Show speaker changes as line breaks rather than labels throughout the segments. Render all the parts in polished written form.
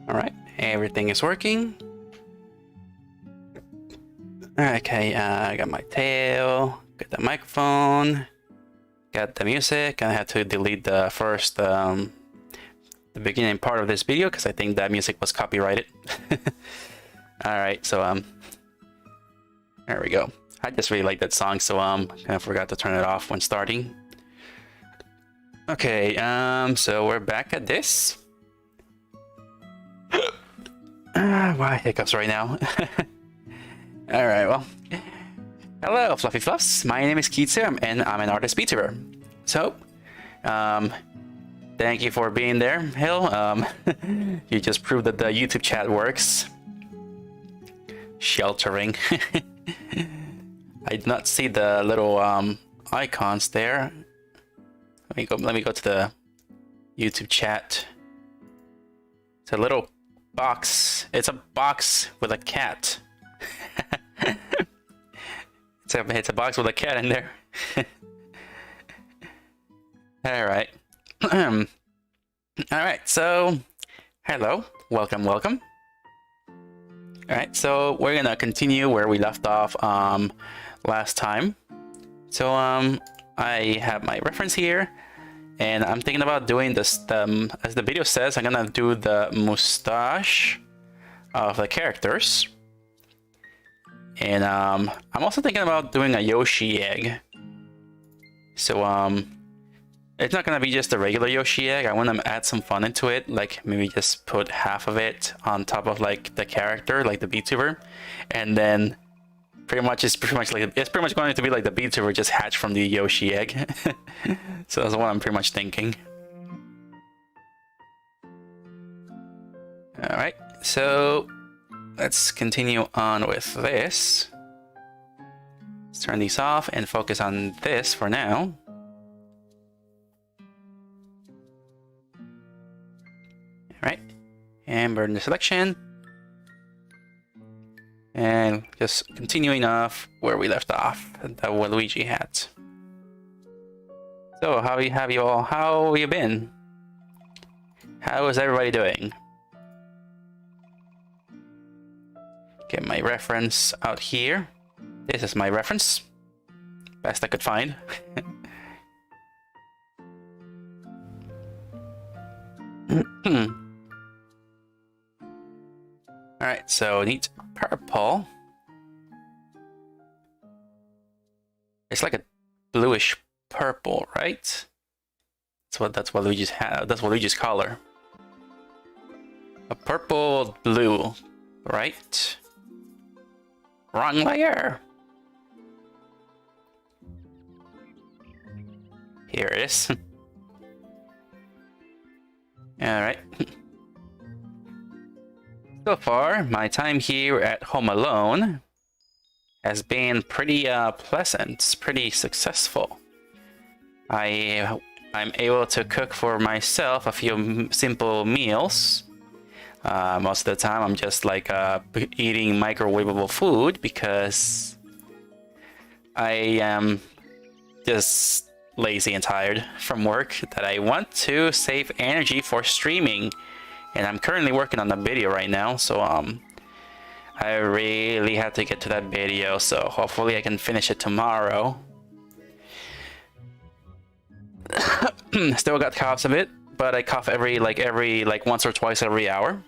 Alright, everything is working. Okay, I got my tail, got the microphone, got the music, and I had to delete the first, the beginning part of this video because I think that music was copyrighted. Alright, so, there we go. I just really like that song, so, kind of forgot to turn it off when starting. Okay, so we're back at this. Why hiccups right now? Alright, well. Hello, Fluffy Fluffs. My name is Kitzu, and I'm an artist VTuber. So, thank you for being there, Hill. You just proved that the YouTube chat works. Sheltering. I did not see the little icons there. Let me go to the YouTube chat. It's a little box. It's a box with a cat. It's a box with a cat in there. Alright. Alright, so hello. Welcome. Alright, so we're gonna continue where we left off last time. So I have my reference here, and I'm thinking about doing this, as the video says, I'm gonna do the mustache of the characters. And I'm also thinking about doing a Yoshi egg. So it's not gonna be just a regular Yoshi egg. I want to add some fun into it, like maybe just put half of it on top of like the character, like the VTuber, and then it's pretty much going to be like the VTuber just hatched from the Yoshi egg. So that's what I'm pretty much thinking. All right, so let's continue on with this. Let's turn these off and focus on this for now. Alright, and burn the selection. And just continuing off where we left off, the Waluigi hat. So, how have you been? How is everybody doing? Get my reference out here. This is my reference. Best I could find. Alright, so neat purple. It's like a bluish purple, right? That's Waluigi's color. A purple blue, right? Wrong layer. Here it is. Alright. So far, my time here at home alone has been pretty pleasant, pretty successful. I'm able to cook for myself a few simple meals. Most of the time I'm just like eating microwavable food because I am just lazy and tired from work, that I want to save energy for streaming. And I'm currently working on the video right now, so I really have to get to that video, so hopefully I can finish it tomorrow. Still got coughs a bit, but I cough every once or twice every hour.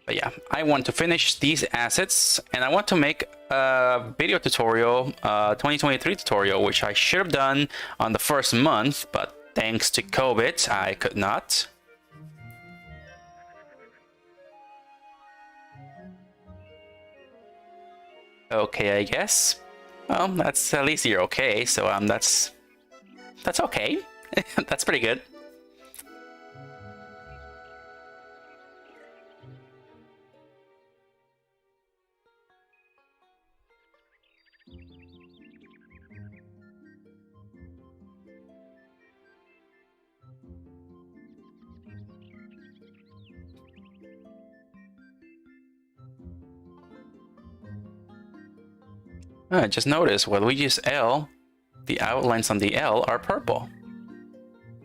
But yeah, I want to finish these assets, and I want to make a video tutorial, 2023 tutorial, which I should have done on the first month, but thanks to COVID, I could not. Okay, I guess. Well, that's at least you're okay, so that's okay. That's pretty good. I just noticed Waluigi's L the outlines on the L are purple.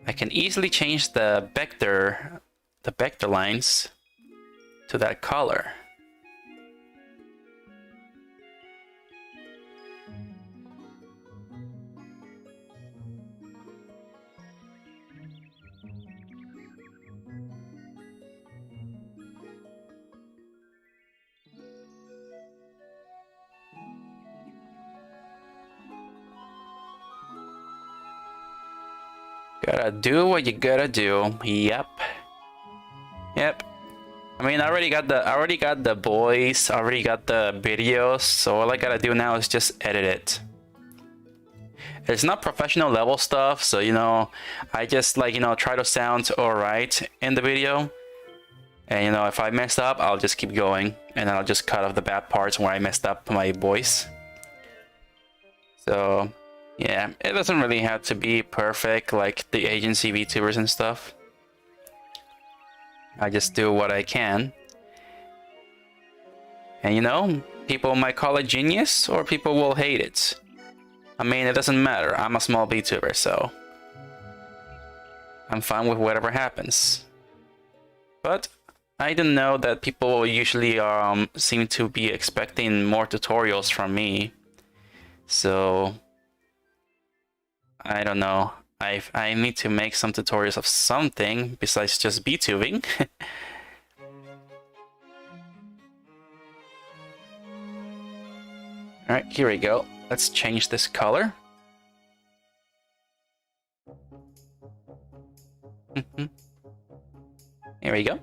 I can easily change the vector lines to that color. Gotta do what you gotta do. Yep. I mean, I already got the voice, I already got the videos, so all I gotta do now is just edit it. It's not professional level stuff, so you know, I just like, you know, try to sound alright in the video. And you know, if I messed up, I'll just keep going, and then I'll just cut off the bad parts where I messed up my voice. So yeah, it doesn't really have to be perfect like the agency VTubers and stuff. I just do what I can. And you know, people might call it genius or people will hate it. I mean, it doesn't matter. I'm a small VTuber, so I'm fine with whatever happens. But I didn't know that people usually seem to be expecting more tutorials from me. So I don't know. I need to make some tutorials of something besides just VTubing. Alright, here we go. Let's change this color. Here we go.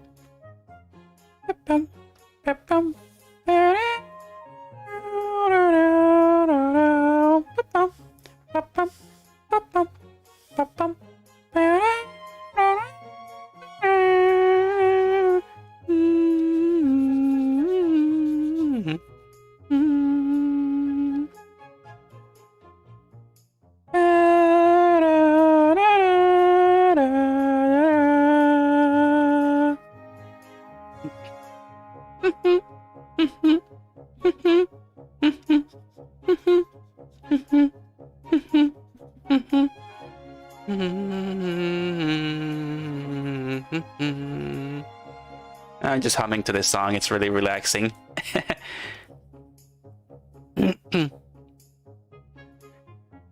I'm just humming to this song, it's really relaxing.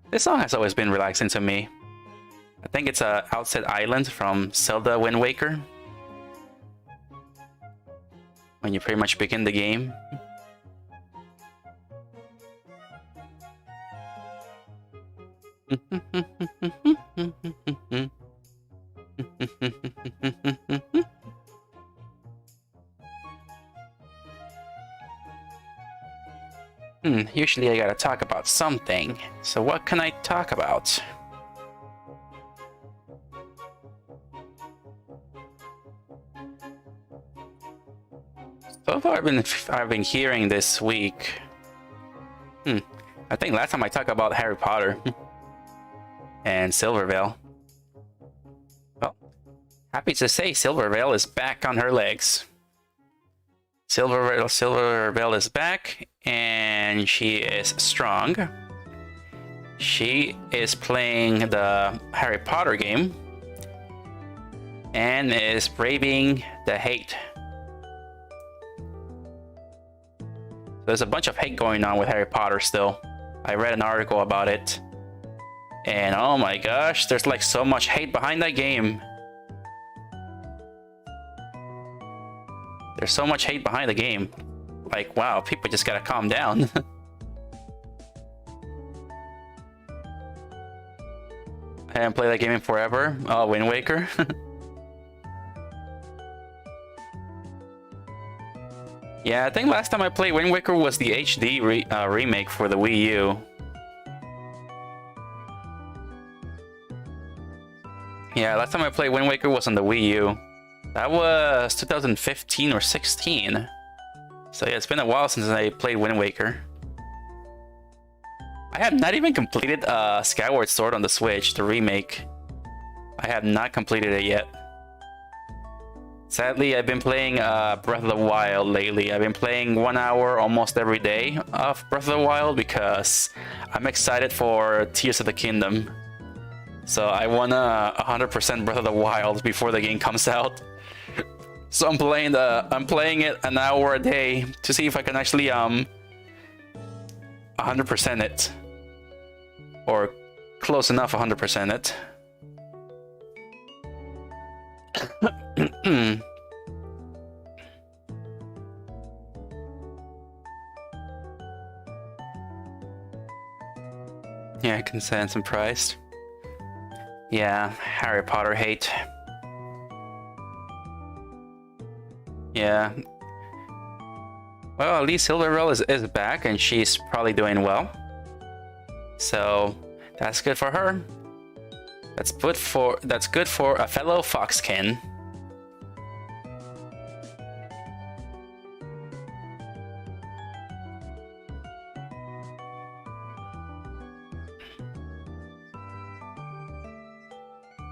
This song has always been relaxing to me. I think it's Outset Island from Zelda Wind Waker. When you pretty much begin the game. Usually I gotta talk about something. So what can I talk about? So far I've been hearing this week. I think last time I talked about Harry Potter and Silvervale. Well, happy to say Silvervale is back on her legs. Silvervale is back, and she is strong. She is playing the Harry Potter game and is braving the hate. There's a bunch of hate going on with Harry Potter still. I read an article about it, and oh my gosh, there's like so much hate behind that game. There's so much hate behind the game. Like, wow, people just gotta calm down. I haven't played that game in forever. Oh, Wind Waker. Yeah, I think last time I played Wind Waker was the HD remake for the Wii U. Yeah, last time I played Wind Waker was on the Wii U. That was 2015 or 16. So yeah, it's been a while since I played Wind Waker. I have not even completed Skyward Sword on the Switch, the remake. I have not completed it yet. Sadly, I've been playing Breath of the Wild lately. I've been playing 1 hour almost every day of Breath of the Wild because I'm excited for Tears of the Kingdom. So I want 100% Breath of the Wild before the game comes out. So I'm playing it an hour a day to see if I can actually 100% it, or close enough 100% it. Yeah, consent and priced. Yeah, Harry Potter hate. Yeah. Well, at least Silverwell is back and she's probably doing well. So that's good for her. That's good for a fellow Foxkin.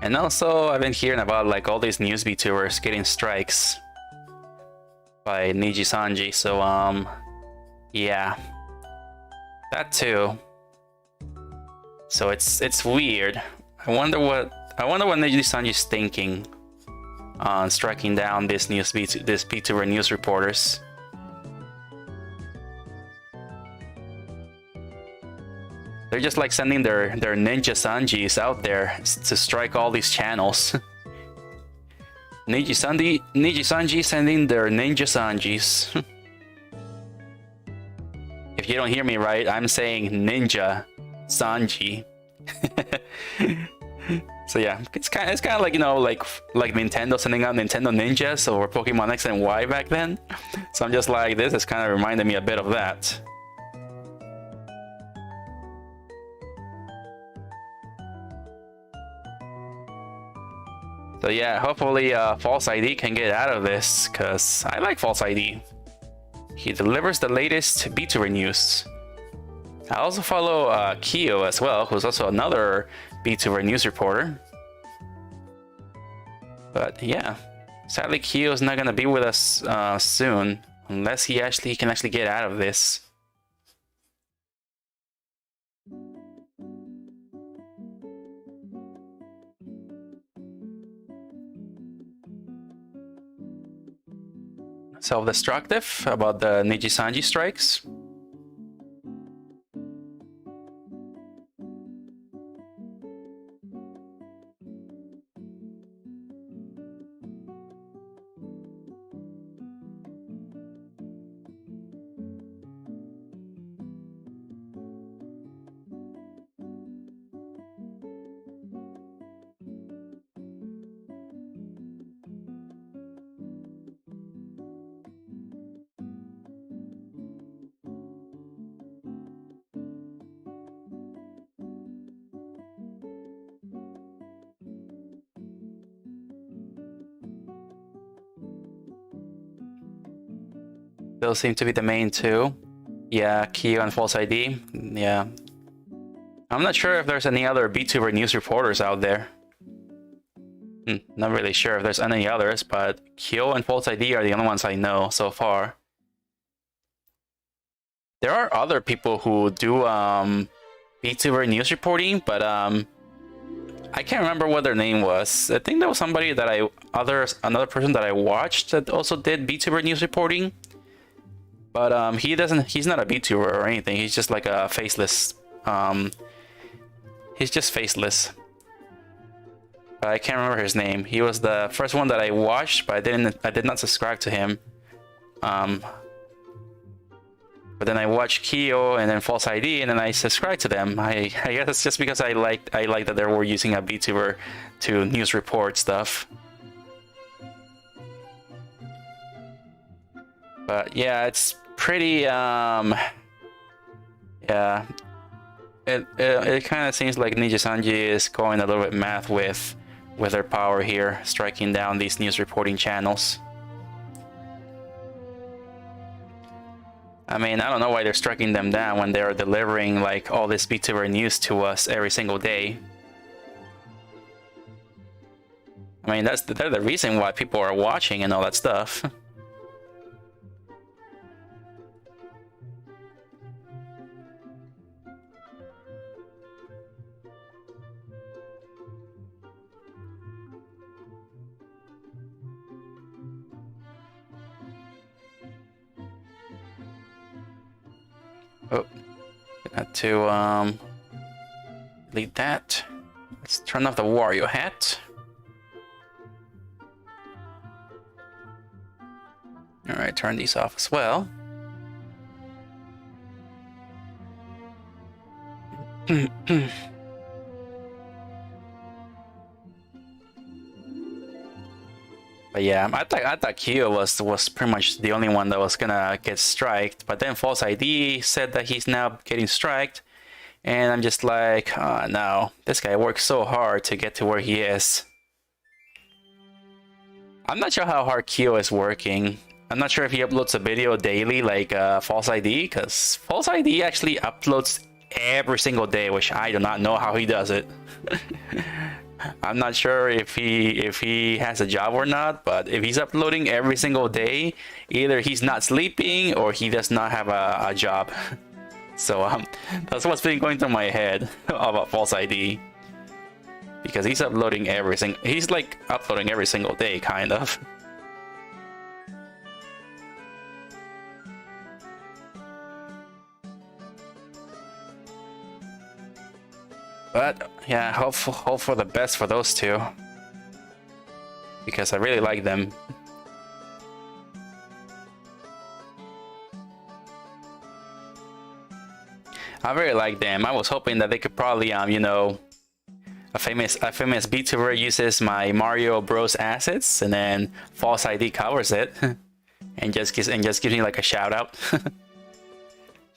And also, I've been hearing about like all these news VTubers getting strikes by Niji Sanji, so yeah, that too. So it's weird. I wonder what Niji Sanji's thinking on striking down this VTuber news reporters. They're just like sending their ninja Sanjis out there to strike all these channels. Niji Sanji sending their ninja Sanjis. If you don't hear me right, I'm saying ninja Sanji. So yeah, it's kind of like, you know, like Nintendo sending out Nintendo Ninjas or Pokemon X and Y back then. So I'm just like, this is kind of reminding me a bit of that. So yeah, hopefully False ID can get out of this, because I like False ID. He delivers the latest VTuber news. I also follow Kyo as well, who's also another VTuber news reporter. But yeah, sadly Kyo's not gonna be with us soon, unless he can actually get out of this. Self-destructive about the Niji Sanji strikes. Those seem to be the main two. Yeah, Kyo and False ID. Yeah. I'm not sure if there's any other VTuber news reporters out there. Not really sure if there's any others, but Kyo and False ID are the only ones I know so far. There are other people who do VTuber news reporting, but I can't remember what their name was. I think there was somebody that another person that I watched that also did VTuber news reporting. But he's not a VTuber or anything. He's just like a faceless. He's just faceless. But I can't remember his name. He was the first one that I watched, but I did not subscribe to him. But then I watched Kyo and then False ID, and then I subscribed to them. I guess it's just because I like that they were using a VTuber to news report stuff. But yeah, it's pretty yeah, it kind of seems like Niji Sanji is going a little bit mad with their power here, striking down these news reporting channels. I mean, I don't know why they're striking them down when they're delivering like all this VTuber news to us every single day. I mean, they're the reason why people are watching and all that stuff. Oh, got to delete that. Let's turn off the Wario hat. Alright, turn these off as well. But yeah, I thought Kyo was pretty much the only one that was gonna get striked. But then False ID said that he's now getting striked, and I'm just like, oh no, this guy worked so hard to get to where he is. I'm not sure how hard Kyo is working. I'm not sure if he uploads a video daily like False ID, because False ID actually uploads every single day, which I do not know how he does it. I'm not sure if he has a job or not, but if he's uploading every single day, either he's not sleeping or he does not have a job. So that's what's been going through my head about False ID, because he's uploading he's like uploading every single day, kind of. But yeah, hope for the best for those two, because I really like them. I really like them. I was hoping that they could probably you know, a famous VTuber uses my Mario Bros assets, and then False ID covers it, and just gives me like a shout out.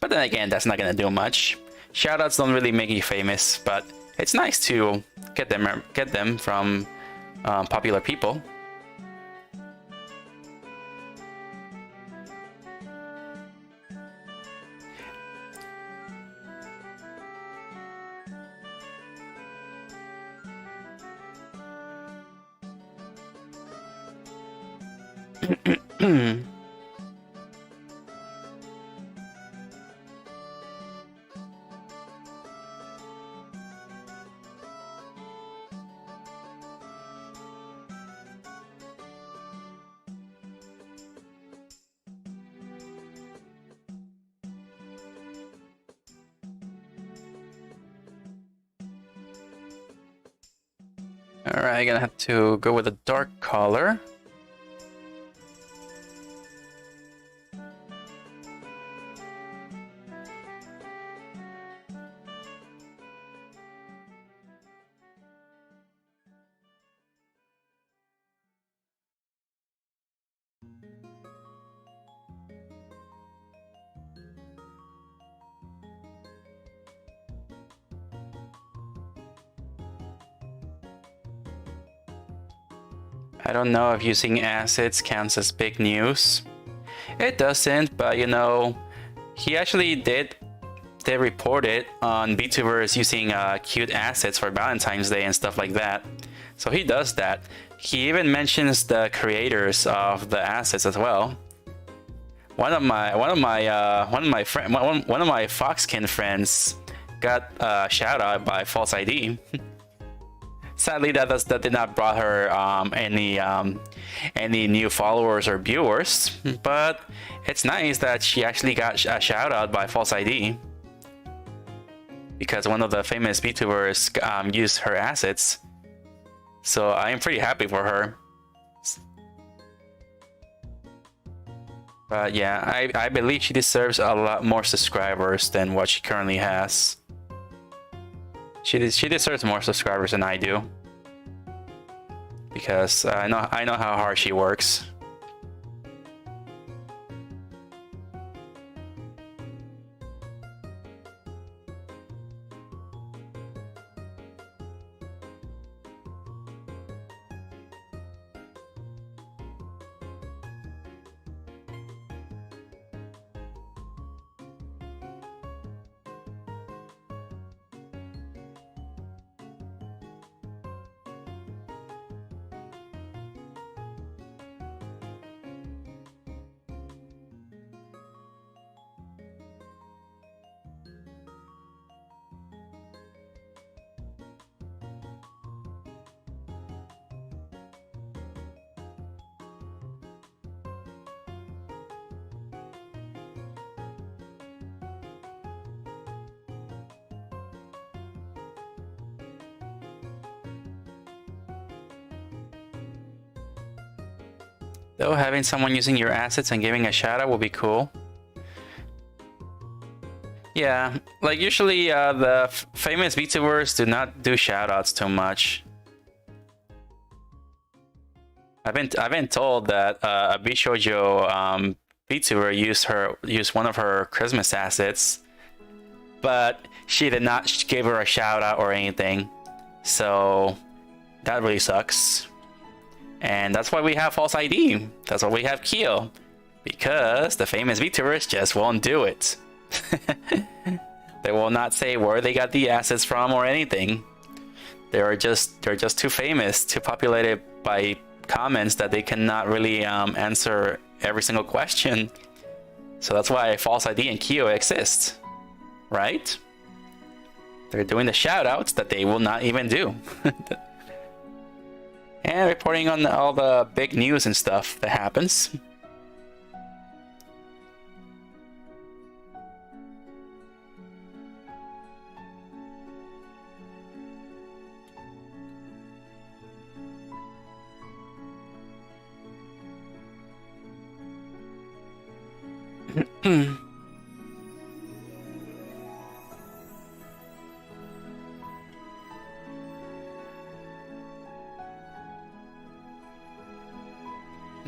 But then again, that's not gonna do much. Shoutouts don't really make you famous, but it's nice to get them from popular people. Alright, gonna have to go with a dark color. I don't know if using assets counts as big news. It doesn't, but you know, he actually did report it on VTubers using cute assets for Valentine's Day and stuff like that. So he does that. He even mentions the creators of the assets as well. One of my Foxkin friends got a shout out by False ID. Sadly, that did not brought her any new followers or viewers, but it's nice that she actually got a shout out by False ID, because one of the famous VTubers used her assets. So I am pretty happy for her. But yeah, I believe she deserves a lot more subscribers than what she currently has. She deserves more subscribers than I do, because I know how hard she works. Though having someone using your assets and giving a shout out would be cool. Yeah, like usually the famous VTubers do not do shoutouts too much. I've been told that a Bishoujo VTuber used one of her Christmas assets, but she did not give her a shout out or anything. So that really sucks. And that's why we have false ID. That's why we have Kyo, because the famous VTubers just won't do it. They will not say where they got the assets from or anything. They're just too famous, too populated by comments that they cannot really answer every single question. So that's why false ID and Kyo exist, right? They're doing the shoutouts that they will not even do. And reporting on all the big news and stuff that happens.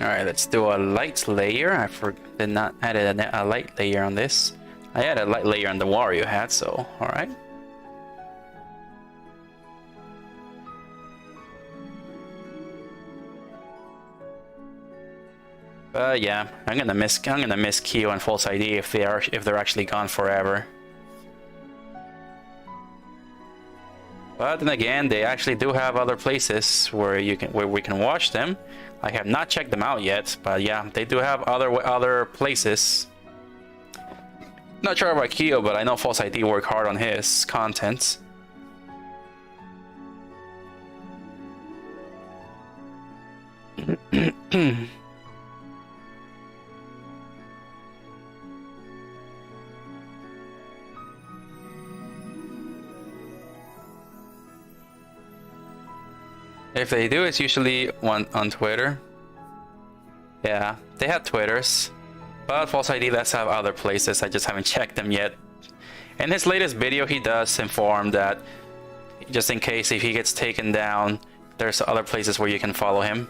Alright, let's do a light layer. I did not add a light layer on this. I had a light layer on the Wario hat, so alright. But yeah, I'm gonna miss Kyo and False ID if they're actually gone forever. But then again, they actually do have other places where we can watch them. I have not checked them out yet, but yeah, they do have other places. Not sure about Kyo, but I know False ID work hard on his content. If they do, it's usually on Twitter. Yeah, they have Twitters. But False ID does have other places, I just haven't checked them yet. In his latest video, he does inform that, just in case if he gets taken down, there's other places where you can follow him.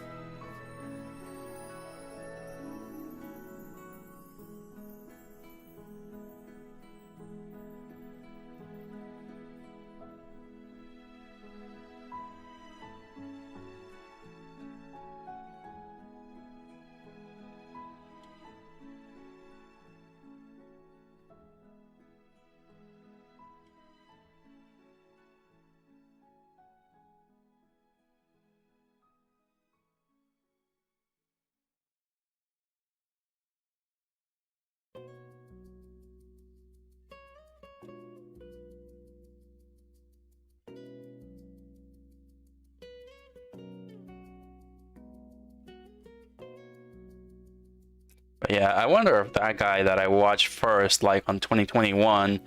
But yeah, I wonder if that guy that I watched first, like on 2021,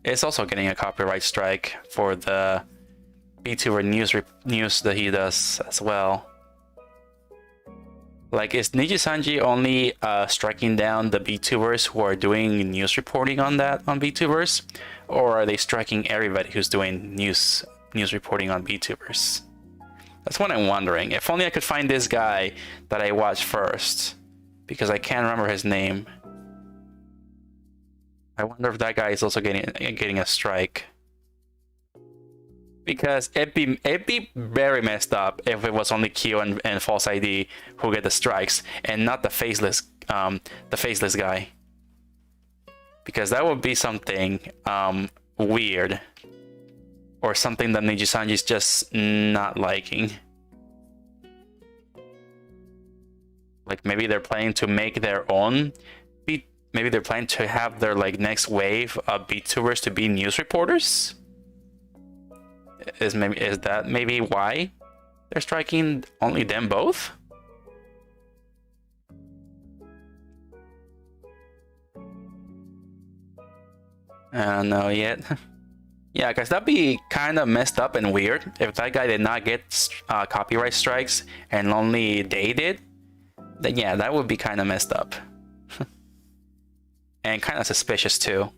is also getting a copyright strike for the VTuber news that he does as well. Like, is Nijisanji only striking down the VTubers who are doing news reporting on VTubers, or are they striking everybody who's doing news reporting on VTubers? That's what I'm wondering. If only I could find this guy that I watched first, because I can't remember his name. I wonder if that guy is also getting a strike. Because it'd be very messed up if it was only Kyo and False ID who get the strikes, and not the faceless guy. Because that would be something weird, or something that Nijisanji's just not liking. Like, maybe they're planning to make their own maybe they're planning to have their like next wave of VTubers to be news reporters. Is that maybe why they're striking only them both? I don't know yet. Yeah, because that'd be kind of messed up and weird if that guy did not get copyright strikes and only they did. then yeah, that would be kind of messed up. And kind of suspicious too.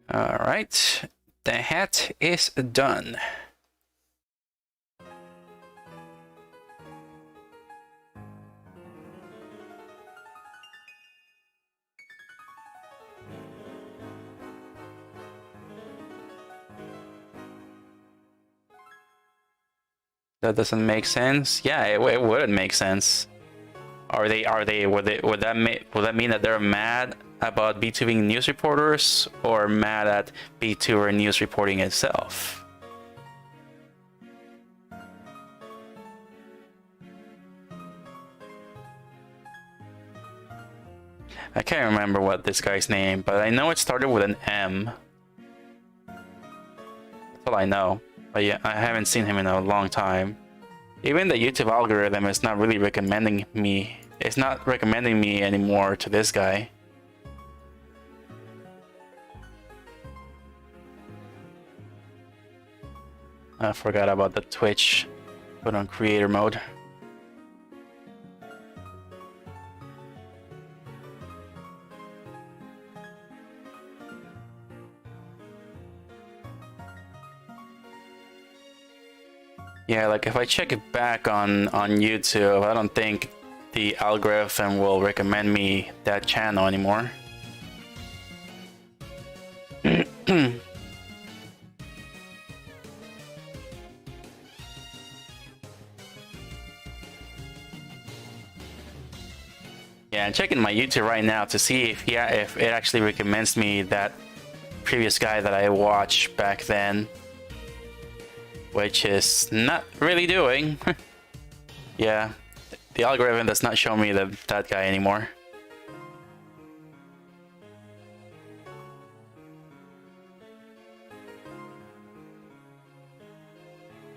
All right, the hat is done. That doesn't make sense. Yeah, it wouldn't make sense. Would that mean that they're mad about VTubing news reporters or mad at VTuber news reporting itself? I can't remember what this guy's name, but I know it started with an M. That's all I know. But yeah, I haven't seen him in a long time. Even the YouTube algorithm is not really recommending me. It's not recommending me anymore to this guy. I forgot about the Twitch. Put on creator mode. Yeah, like if I check it back on YouTube, I don't think the algorithm will recommend me that channel anymore. Yeah, I'm checking my YouTube right now to see if it actually recommends me that previous guy that I watched back then. Which is not really doing. Yeah, the algorithm does not show me that guy anymore.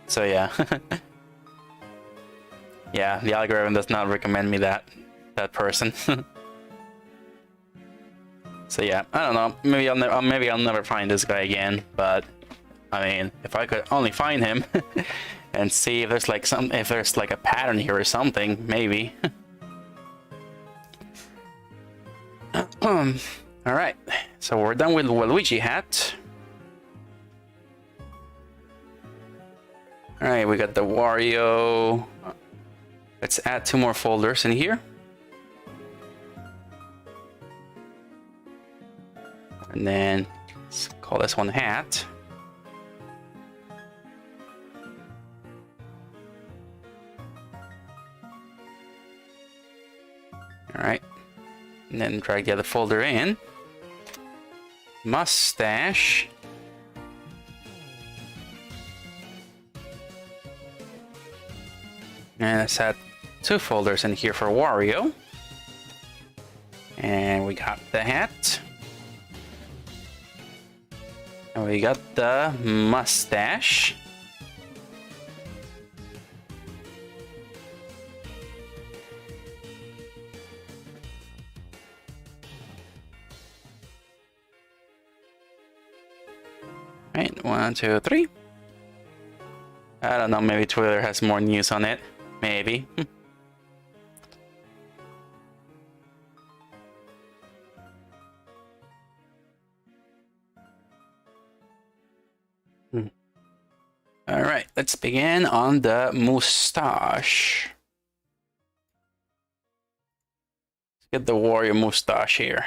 So yeah. Yeah, the algorithm does not recommend me that person. So yeah, I don't know. Maybe I'll never find this guy again, but I mean, if I could only find him and see if there's like a pattern here or something, maybe. All right, so we're done with Waluigi hat. All right, we got the Wario. Let's add 2 more folders in here. And then let's call this one hat. All right, and then drag the other folder in. Mustache. And let's add 2 folders in here for Wario. And we got the hat. And we got the mustache. Right, 1, 2, 3. I don't know, maybe Twitter has more news on it. Maybe. All right, let's begin on the mustache. Let's get the Wario mustache here.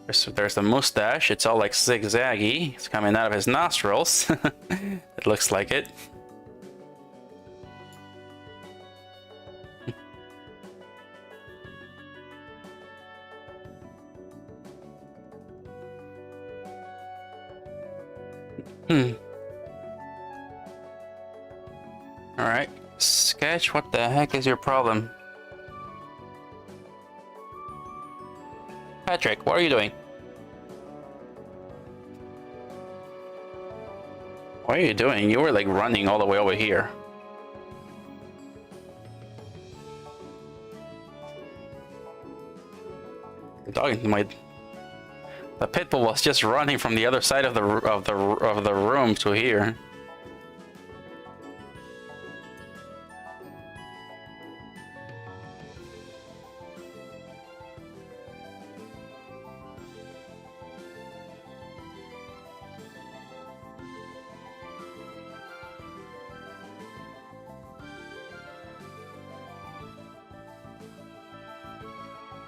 There's the mustache. It's all like zigzaggy. It's coming out of his nostrils. It looks like it. Alright, Sketch, what the heck is your problem? Patrick, what are you doing? What are you doing? You were like running all the way over here. The dog, the pit bull was just running from the other side of the room to here.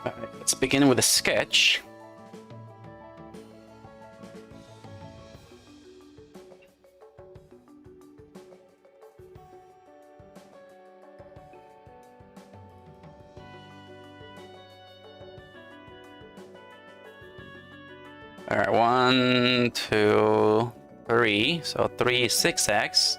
Alright, let's begin with a sketch. Alright, 1, 2, 3. So 3 6x.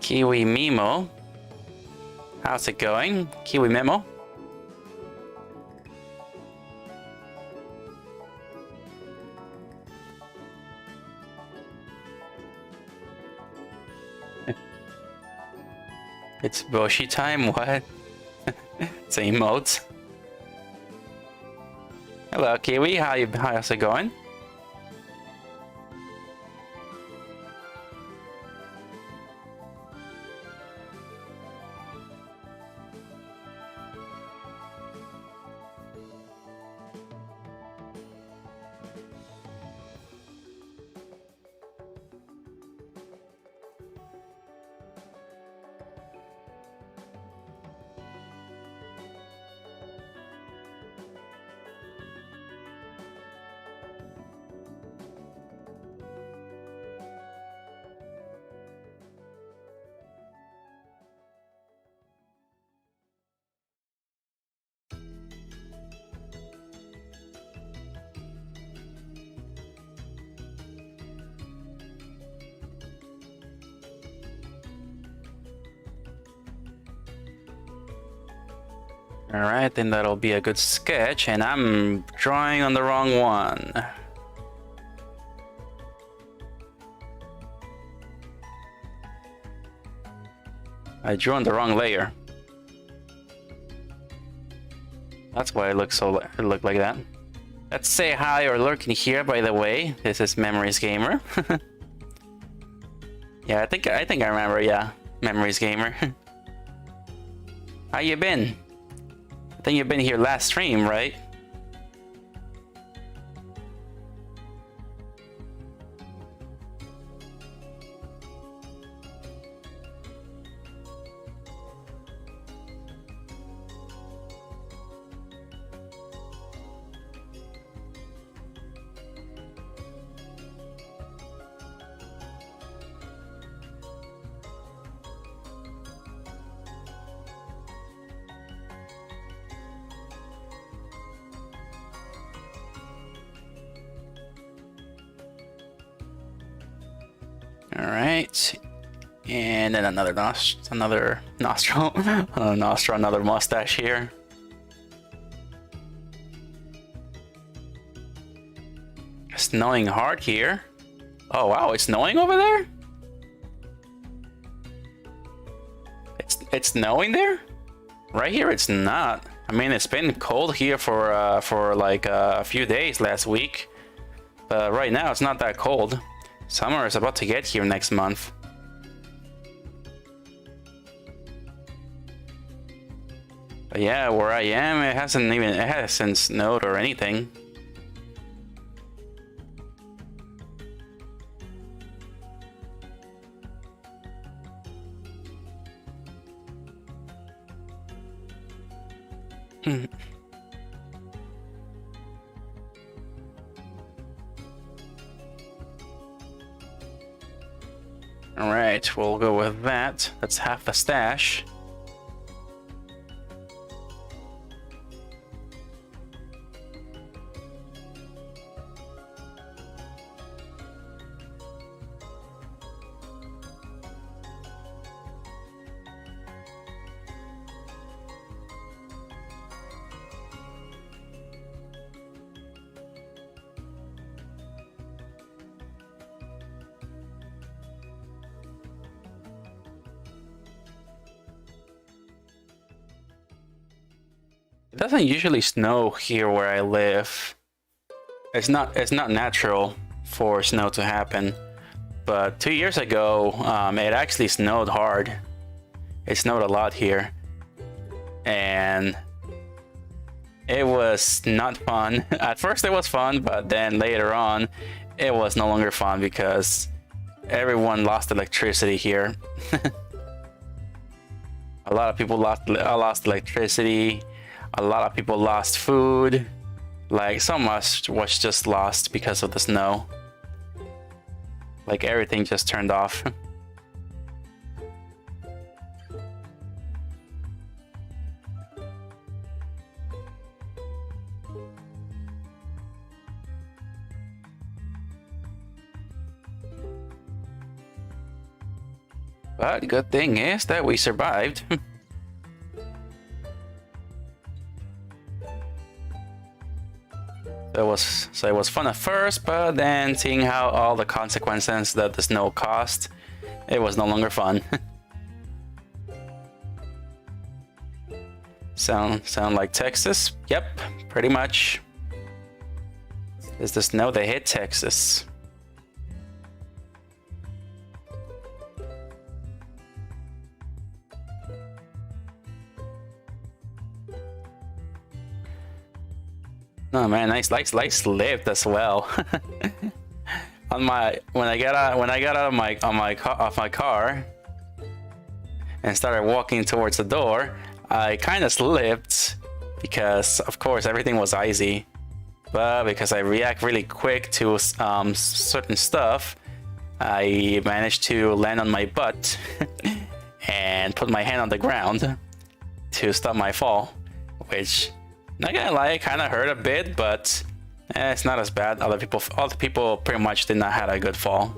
Kiwi Mimo. How's it going? Kiwi Memo. It's Yoshi time, what? It's emotes. Hello Kiwi, how's it going? Alright, then that'll be a good sketch, and I'm drawing on the wrong one. I drew on the wrong layer. That's why it looked like that. Let's say hi or lurking here, by the way. This is Memories Gamer. Yeah, I think I remember, yeah. Memories Gamer. How you been? I think you've been here last stream, right? All right, and then another nostril, another mustache here. Snowing hard here. Oh wow, it's snowing over there. It's snowing there. Right here, it's not. I mean, it's been cold here for like a few days last week, but right now it's not that cold. Summer is about to get here next month. But yeah, where I am, it hasn't snowed or anything. Alright, we'll go with that. That's half the stash. It doesn't usually snow here where I live. It's not natural for snow to happen. But 2 years ago, it actually snowed hard. It snowed a lot here. And it was not fun. At first it was fun, but then later on, it was no longer fun because everyone lost electricity here. A lot of people lost electricity. A lot of people lost food. Like, so much was just lost because of the snow. Like, everything just turned off. But the good thing is that we survived. So it was fun at first, but then seeing how all the consequences that the snow caused, it was no longer fun. Sound like Texas? Yep, pretty much. It's the snow that hit Texas. Oh man, nice lift as well. When I got out of my car and started walking towards the door, I kind of slipped because of course everything was icy. But because I react really quick to certain stuff, I managed to land on my butt and put my hand on the ground to stop my fall, which, not gonna lie, it kind of hurt a bit, but it's not as bad. All the people pretty much did not have a good fall.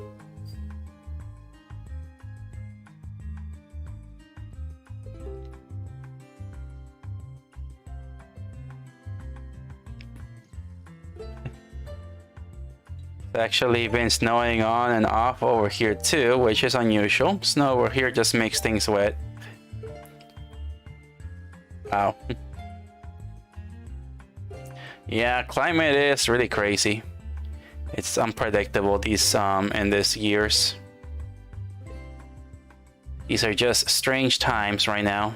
It's actually been snowing on and off over here too, which is unusual. Snow over here just makes things wet. Wow. Yeah, climate is really crazy. It's unpredictable in these years. These are just strange times right now.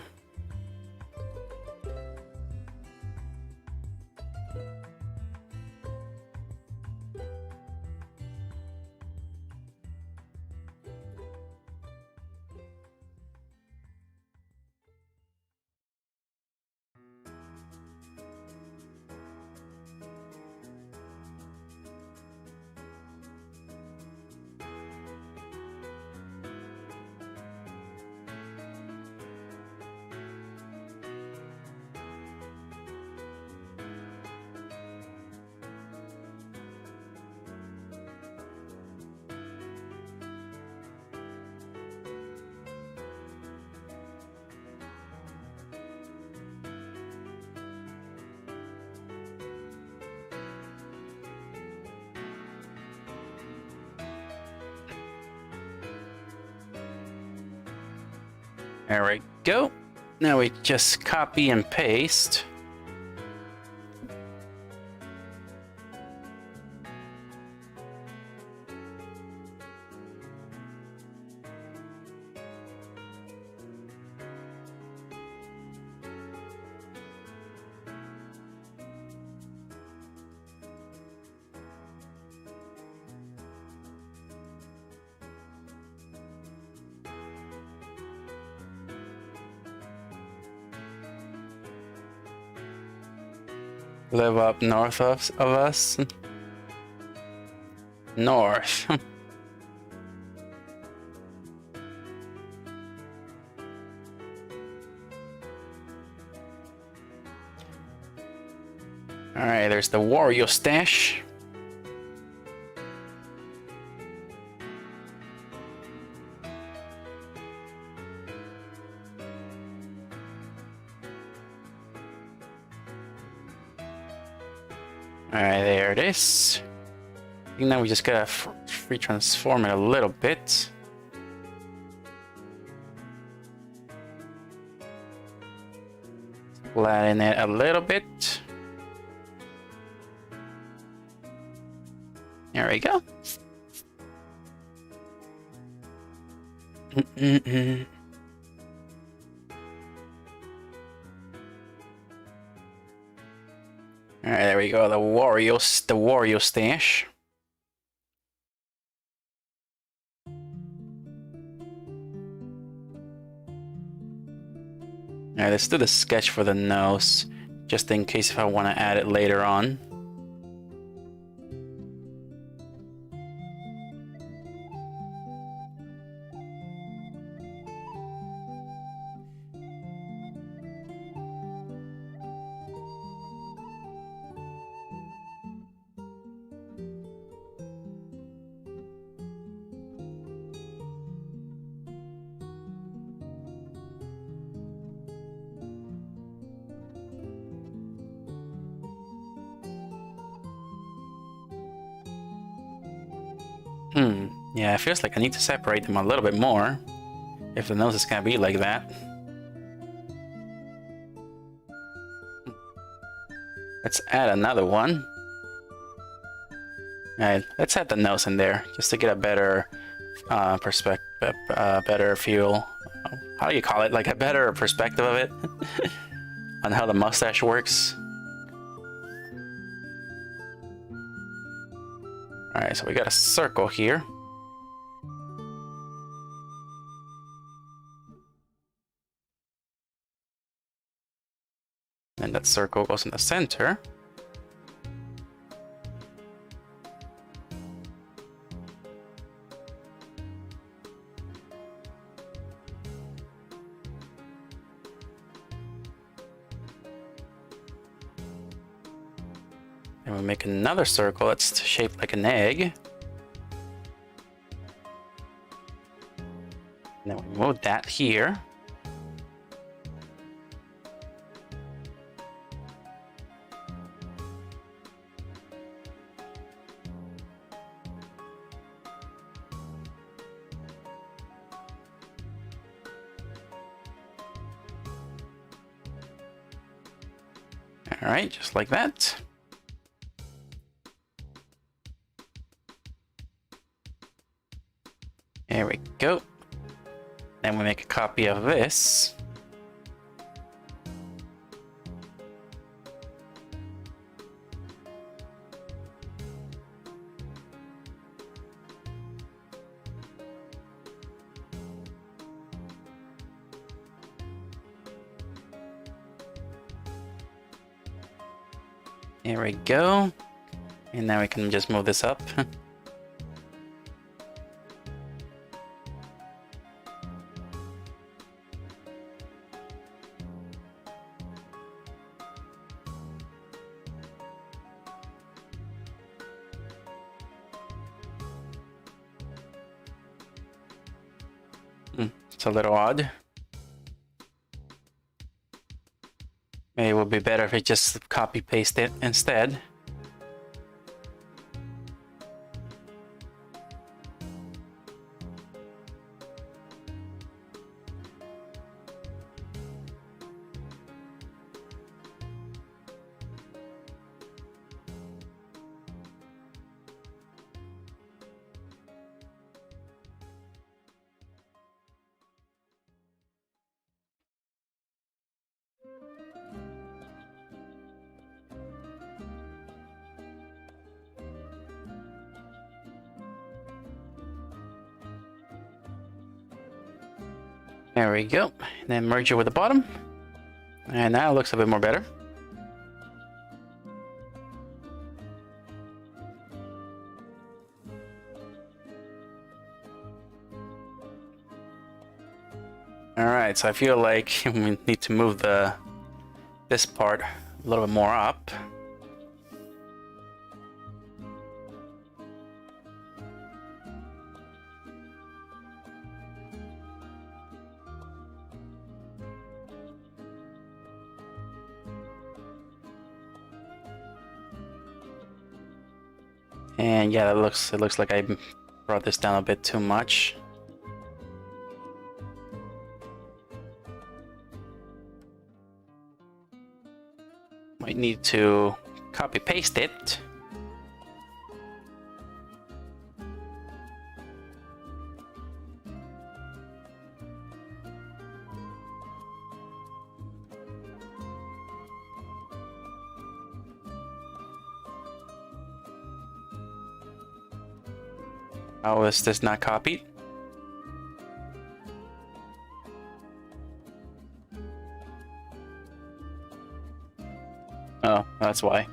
There we go. Now we just copy and paste. Live up north of us. North. Alright, there's the Wario stash. Alright, there it is. I think now we just gotta free transform it a little bit. Flatten it a little bit. There we go. Alright, there we go. The Wario stash. Alright, let's do the sketch for the nose, just in case if I want to add it later on. Yeah, it feels like I need to separate them a little bit more if the nose is gonna be like that. Let's add another one. Alright, let's add the nose in there just to get a better perspective, better feel. How do you call it? Like a better perspective of it on how the mustache works. Alright, so we got a circle here. And that circle goes in the center. And we make another circle that's shaped like an egg. And then we move that here. All right, just like that. There we go. Then we make a copy of this. There we go. And now we can just move this up. It's a little odd. Maybe it would be better if I just copy paste it instead. There we go. Then merge it with the bottom. And now it looks a bit more better. Alright, so I feel like we need to move this part a little bit more up. And yeah, it looks like I brought this down a bit too much. Might need to copy paste it. How is this not copied? Oh, that's why.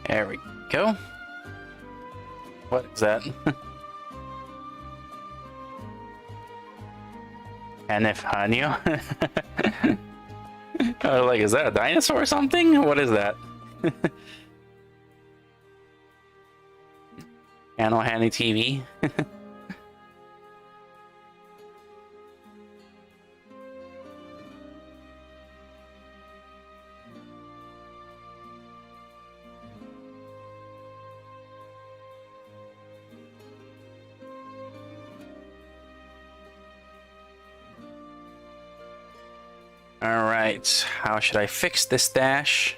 There we go. What is that? Hanyo? I was like, is that a dinosaur or something? What is that? Ano Hanny TV. Alright, how should I fix this dash?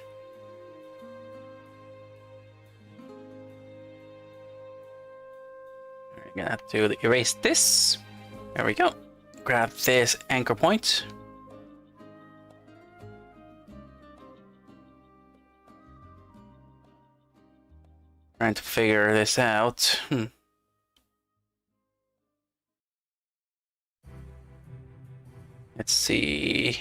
We're gonna have to erase this. There we go. Grab this anchor point. Trying to figure this out. Let's see.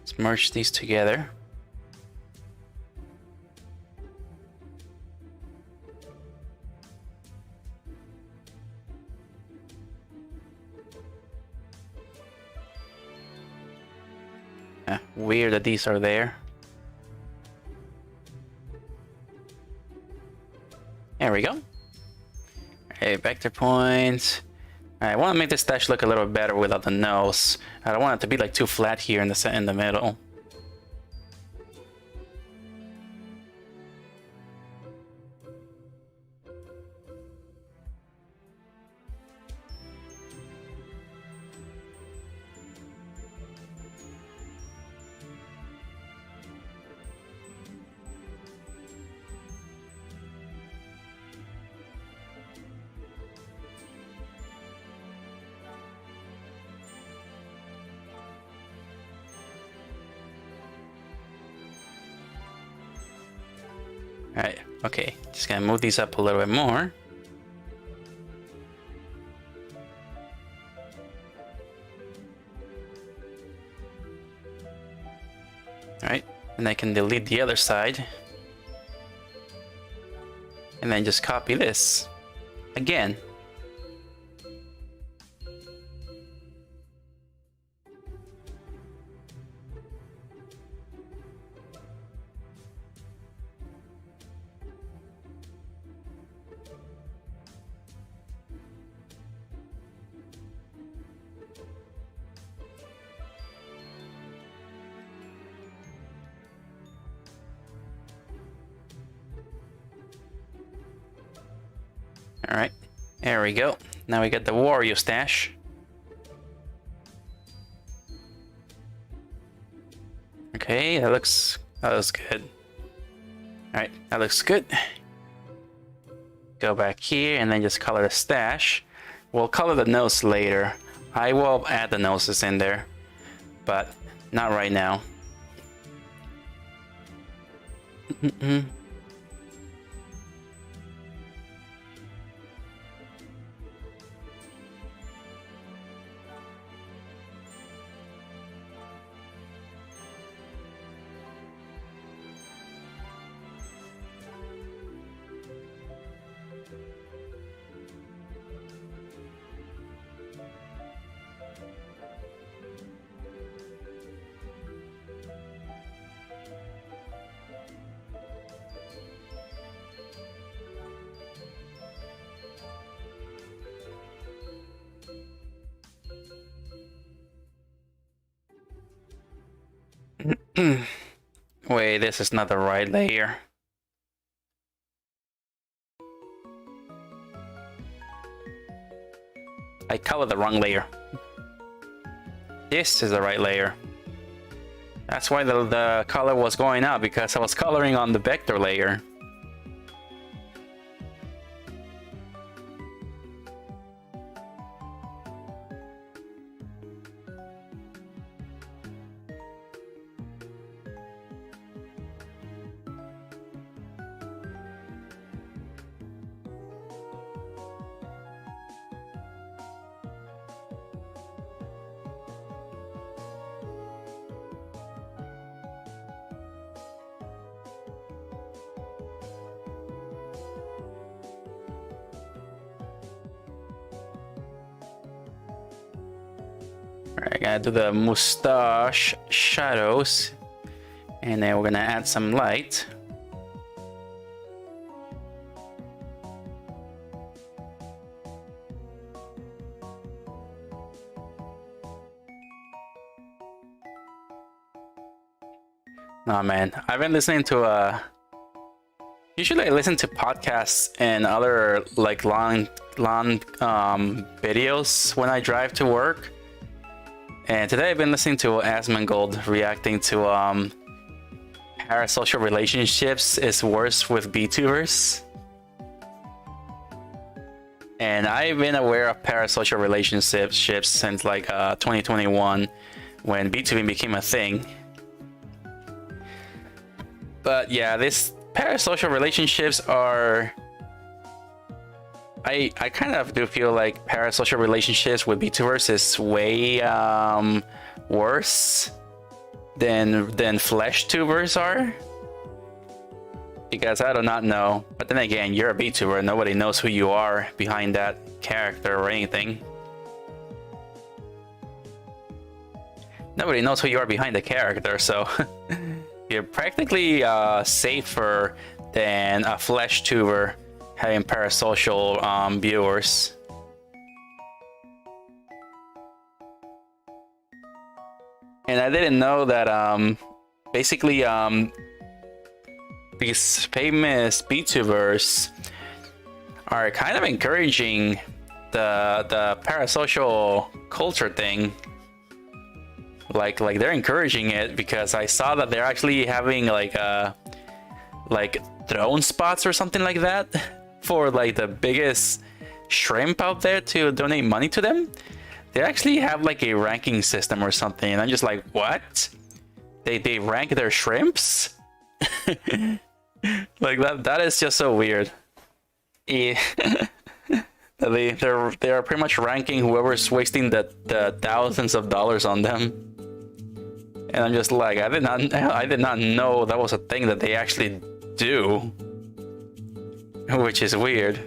Let's merge these together. Weird that these are there. There we go. Okay, vector points. I want to make this dash look a little better without the nose. I don't want it to be like too flat here in the middle. Alright, okay, just gonna move these up a little bit more. Alright, and I can delete the other side. And then just copy this again. Alright, there we go. Now we got the Wario stash. Okay, that looks good. Alright, that looks good. Go back here and then just color the stash. We'll color the nose later. I will add the noses in there, but not right now. Wait, this is not the right layer. I colored the wrong layer. This is the right layer. That's why the color was going out, because I was coloring on the vector layer. Alright, I gotta do the mustache shadows, and then we're gonna add some light. Oh man, I've been listening to usually I listen to podcasts and other like long videos when I drive to work. And today I've been listening to Asmongold reacting to parasocial relationships is worse with VTubers. And I've been aware of parasocial relationships since like 2021 when VTubing became a thing. But yeah, this parasocial relationships are... I kind of do feel like parasocial relationships with VTubers is way worse than flesh tubers are. Because I do not know. But then again, you're a VTuber. Nobody knows who you are behind that character or anything. Nobody knows who you are behind the character, so you're practically safer than a flesh tuber having parasocial viewers. And I didn't know that basically these famous VTubers are kind of encouraging the parasocial culture thing. Like they're encouraging it, because I saw that they're actually having like throne spots or something like that for like the biggest shrimp out there to donate money to them. They actually have like a ranking system or something, and I'm just like, what? They rank their shrimps? Like that is just so weird. Yeah. they are pretty much ranking whoever's wasting the thousands of dollars on them. And I'm just like, I did not know that was a thing that they actually do, which is weird.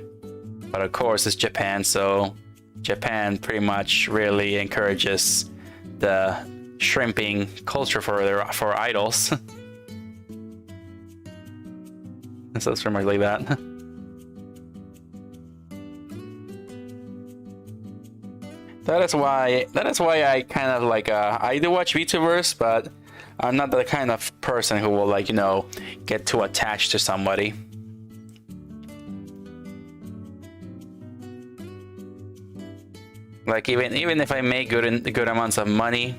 But of course it's Japan, so Japan pretty much really encourages the shrimping culture for idols. So it's pretty much like that. That is why I kind of like I do watch VTubers, but I'm not the kind of person who will, like, you know, get too attached to somebody. Like even if I make good amounts of money,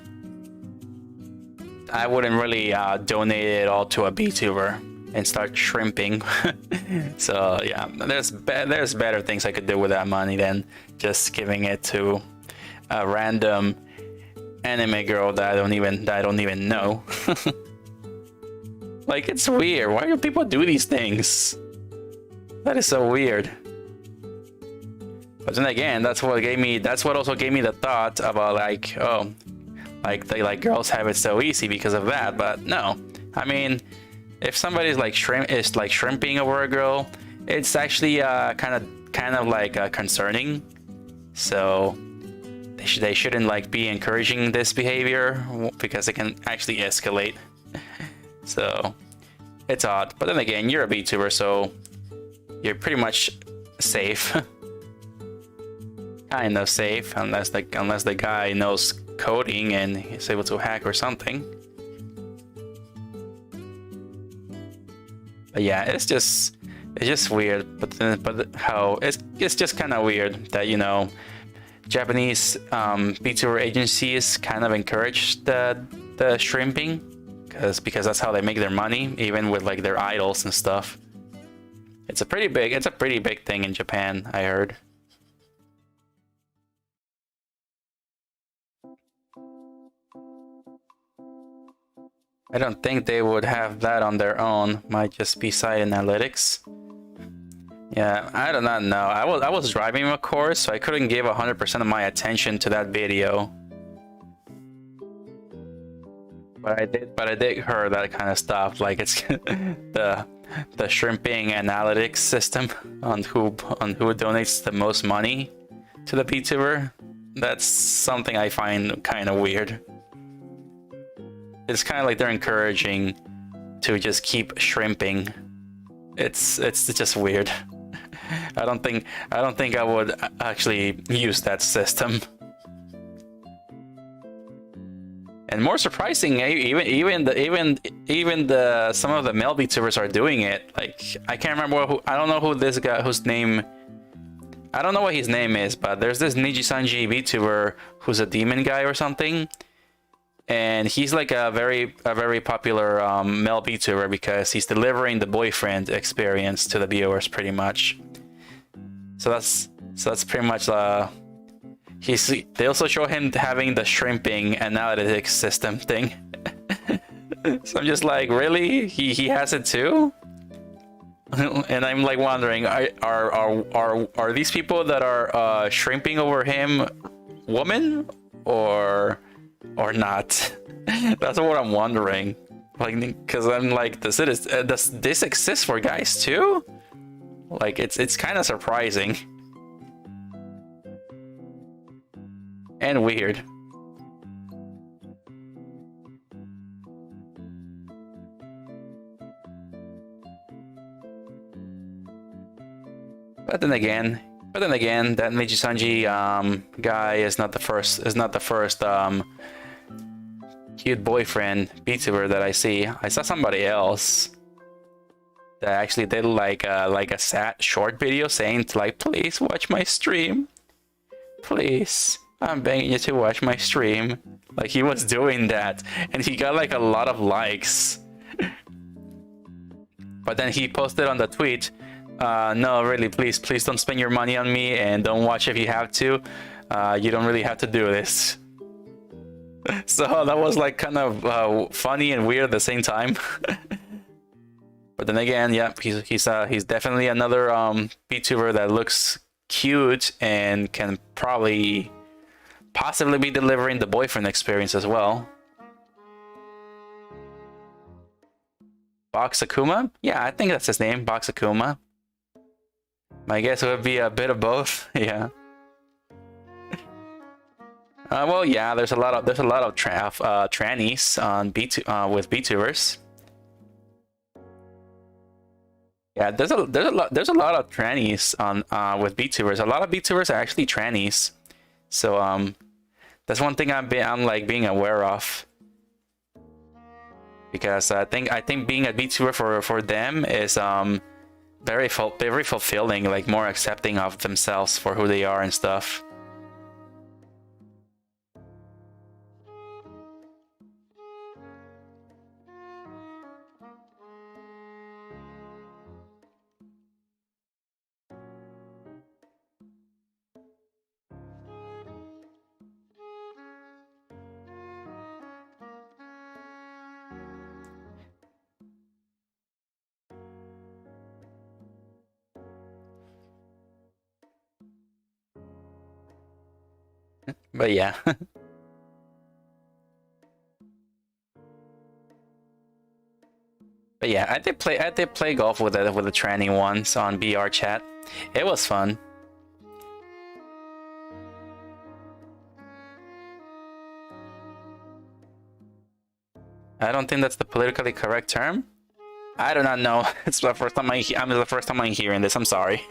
I wouldn't really donate it all to a VTuber and start shrimping. So yeah, there's better things I could do with that money than just giving it to a random anime girl that I don't even know. Like, it's weird. Why do people do these things? That is so weird. But then again, that's what also gave me the thought about, like, oh, like girls have it so easy because of that. But no, I mean, if somebody's like shrimping over a girl, it's actually kind of like concerning. So they shouldn't like be encouraging this behavior, because it can actually escalate. So it's odd. But then again, you're a VTuber, so you're pretty much safe. Kind of safe, unless the guy knows coding and is able to hack or something. But yeah, it's just weird. But how it's just kind of weird that, you know, Japanese VTuber agencies kind of encourage the shrimping because that's how they make their money, even with like their idols and stuff. It's a pretty big thing in Japan, I heard. I don't think they would have that on their own. Might just be site analytics. Yeah, I do not know. I was driving, of course, so I couldn't give 100% of my attention to that video. But I did hear that kind of stuff, like it's the shrimping analytics system on who donates the most money to the VTuber. That's something I find kind of weird. It's kind of like they're encouraging to just keep shrimping. It's just weird. I don't think I would actually use that system. And more surprising, even the some of the male VTubers are doing it. Like, I can't remember who, I don't know who this guy, whose name, I don't know what his name is, but there's this Nijisanji VTuber who's a demon guy or something. And he's like a very popular male VTuber because he's delivering the boyfriend experience to the viewers pretty much. So that's pretty much they also show him having the shrimping analytics system thing. So I'm just like, really? He has it too? And I'm like wondering, are these people that are shrimping over him women or not? That's what I'm wondering. Like, because I'm like, does this exist for guys too? Like, it's kind of surprising and weird. But then again, that Nijisanji guy is not the first cute boyfriend VTuber that I see. I saw somebody else that actually did like a sad short video saying like, please watch my stream, please, I'm begging you to watch my stream. Like, he was doing that and he got like a lot of likes. But then he posted on the tweet, no, really, please don't spend your money on me and don't watch if you have to. You don't really have to do this. So that was like kind of funny and weird at the same time. But then again, yeah, he's definitely another VTuber that looks cute and can possibly be delivering the boyfriend experience as well. Boxakuma? Yeah, I think that's his name, Boxakuma. My guess would be a bit of both. Yeah. Well, yeah, there's a lot of trannies on with VTubers. Yeah, there's a lot of trannies on with VTubers. A lot of VTubers are actually trannies. So that's one thing I'm like being aware of. Because I think being a VTuber for them is very fulfilling, like more accepting of themselves for who they are and stuff. But yeah. But yeah, I did play golf with the tranny once on BR chat. It was fun. I don't think that's the politically correct term. I do not know. It's the first time I'm hearing this. I'm sorry.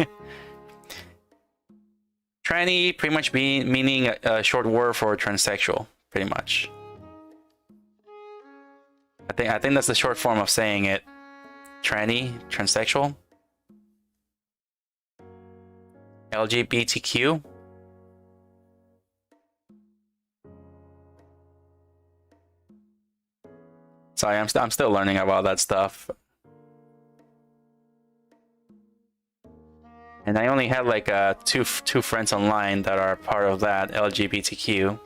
Tranny pretty much meaning a short word for transsexual, pretty much. I think that's the short form of saying it. tranny, transsexual, LGBTQ. Sorry, I'm still learning about that stuff. And I only have like two friends online that are part of that LGBTQ.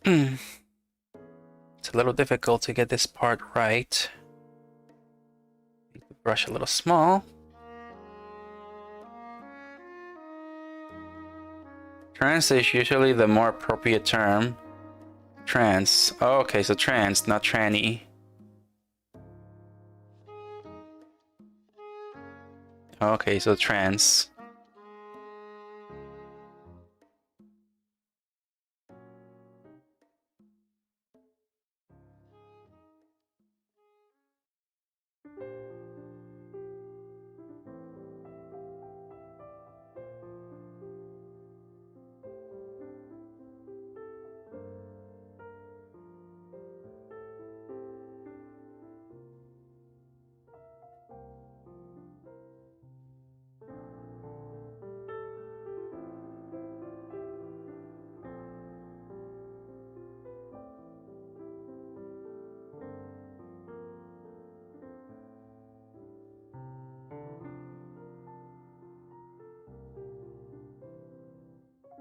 It's a little difficult to get this part right. Make the brush a little small. Trans is usually the more appropriate term. Trans. Oh, okay, so trans, not tranny. Okay, so trans.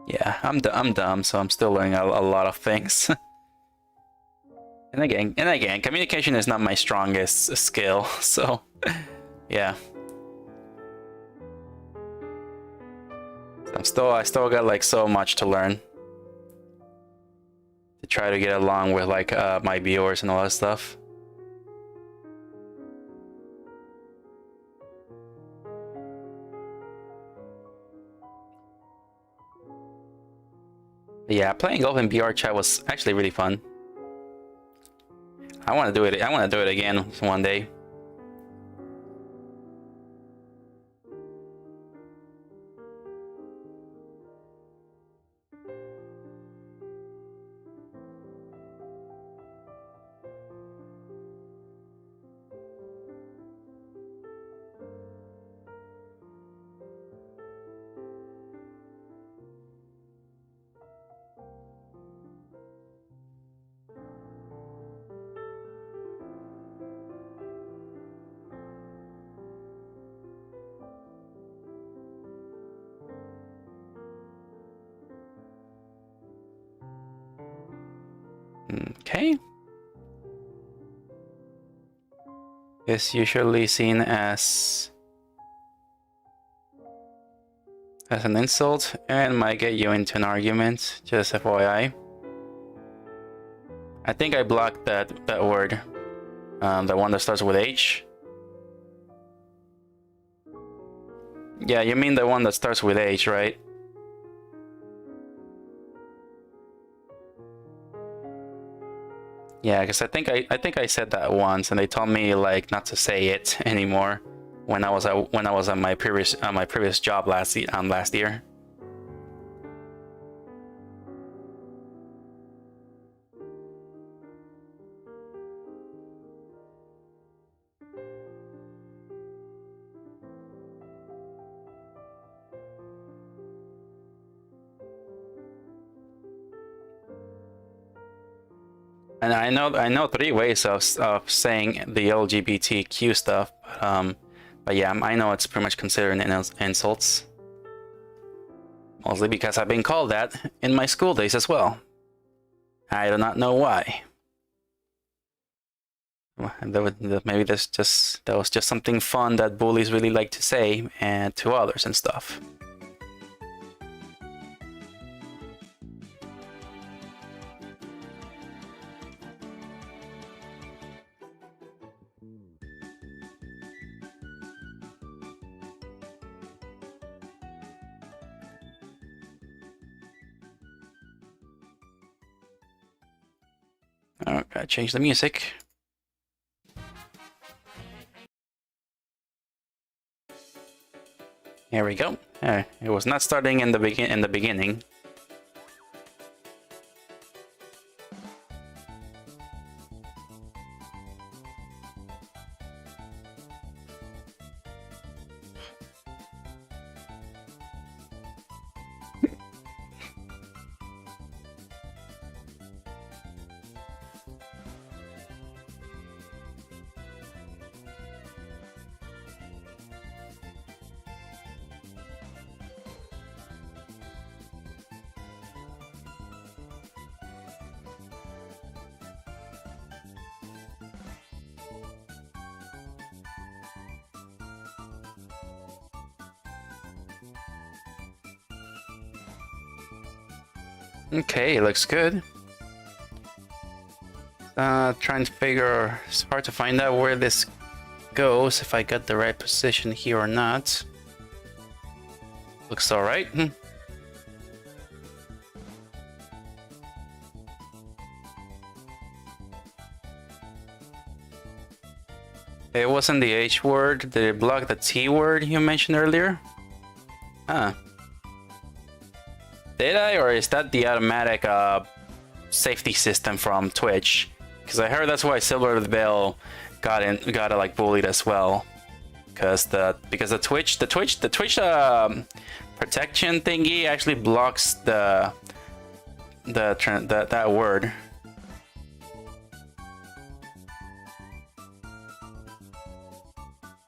Yeah, I'm dumb, so I'm still learning a lot of things. And again, communication is not my strongest skill, so yeah. I still got like so much to learn to try to get along with like my viewers and all that stuff. But yeah, playing golf in BR chat was actually really fun. I want to do it. I want to do it again one day. Okay. It's usually seen as an insult and might get you into an argument, just FYI. I think I blocked that word, the one that starts with H. Yeah, you mean the one that starts with H, right? Yeah, because I think I said that once, and they told me like not to say it anymore when I was at my previous job last year. And I know 3 ways of saying the LGBTQ stuff, but yeah, I know it's pretty much considered insults. Mostly because I've been called that in my school days as well. I do not know why. Maybe that was just something fun that bullies really like to say and to others and stuff. Gotta change the music. Here we go. It was not starting in the beginning. Okay, it looks good. Trying to figure, it's hard to find out where this goes, if I got the right position here or not. Looks alright. It wasn't the H word. Did it block the T word you mentioned earlier? Huh. Did I, or is that the automatic safety system from Twitch? Because I heard that's why Silver Veil got like bullied as well. Because the Twitch protection thingy actually blocks that word.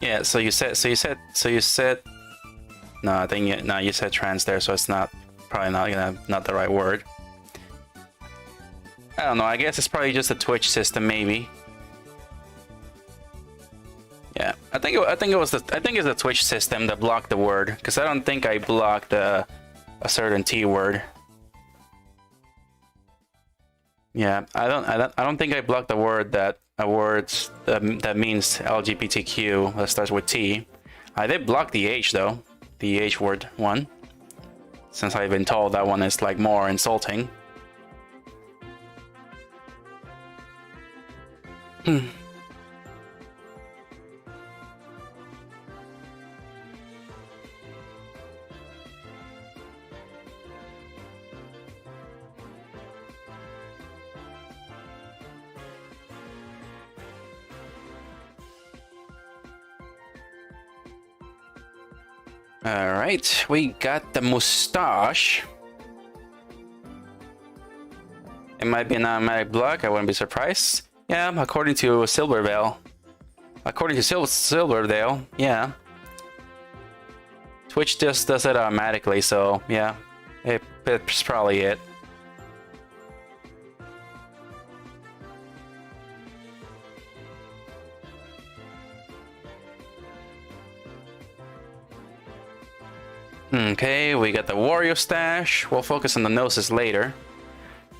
Yeah. So you said. No, I think you said trans there, so it's not. Probably not the right word. I don't know. I guess it's probably just a Twitch system, maybe. Yeah, I think it's the Twitch system that blocked the word, because I don't think I blocked a certain T word. Yeah, I don't think I blocked the word that means LGBTQ that starts with T. I did block the H though, the H word one. Since I've been told that one is like more insulting. Alright, we got the mustache. It might be an automatic block, I wouldn't be surprised. Yeah, according to Silver Veil. According to Silver Veil, yeah. Twitch just does it automatically, so yeah. It's probably it. Okay, we got the Wario stash. We'll focus on the noses later.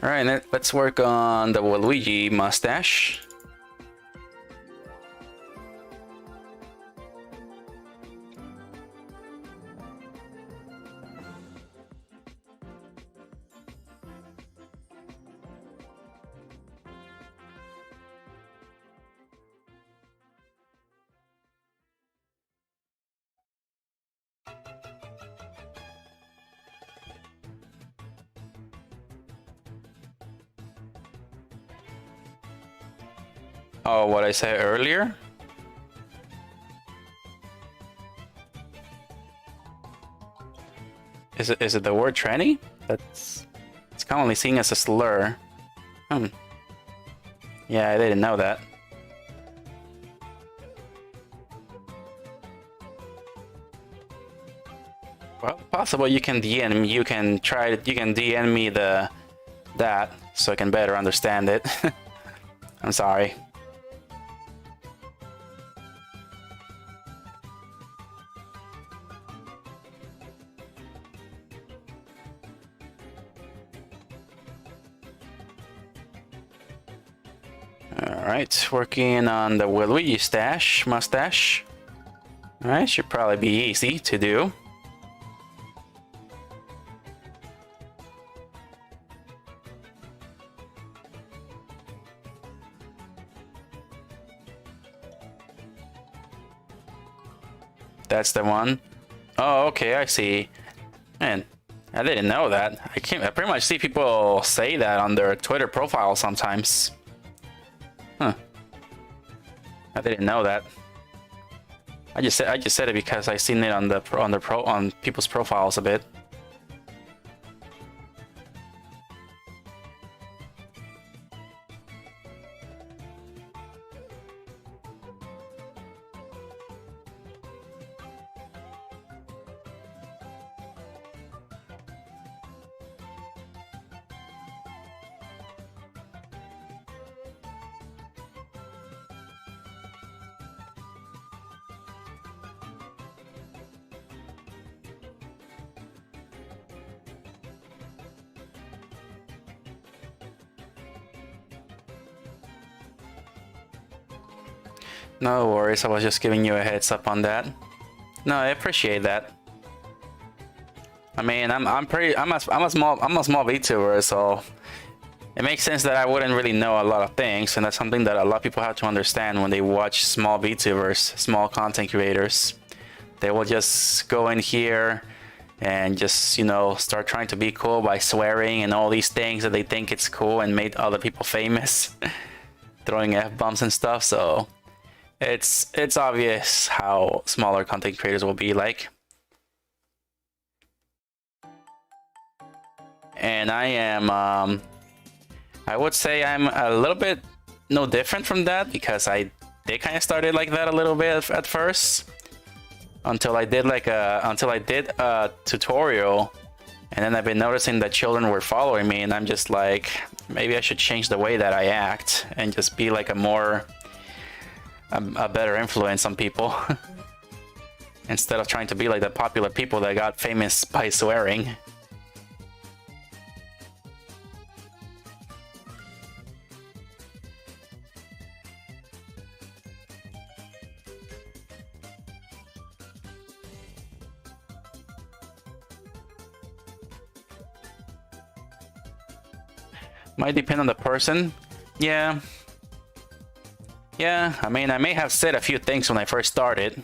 Alright, let's work on the Waluigi mustache. Oh, what I said earlier? Is it the word tranny? It's commonly seen as a slur. Yeah, I didn't know that. Well, possible you can DM me. You can DM me that so I can better understand it. I'm sorry. Alright, working on the Waluigi mustache. Alright, should probably be easy to do. That's the one. Oh, okay, I see. Man, I didn't know that. I pretty much see people say that on their Twitter profile sometimes. Huh. I didn't know that. I just said it because I seen it on people's profiles a bit. No worries, I was just giving you a heads up on that. No, I appreciate that. I mean, I'm a small VTuber, so it makes sense that I wouldn't really know a lot of things, and that's something that a lot of people have to understand when they watch small VTubers, small content creators. They will just go in here and just, you know, start trying to be cool by swearing and all these things that they think it's cool and made other people famous, throwing F-bombs and stuff. So it's obvious how smaller content creators will be like. And I am, I would say I'm a little bit no different from that, because I did kind of started like that a little bit at first, until I did a tutorial, and then I've been noticing that children were following me, and I'm just like, maybe I should change the way that I act and just be like a better influence on people instead of trying to be like the popular people that got famous by swearing. Might depend on the person. Yeah, I mean, I may have said a few things when I first started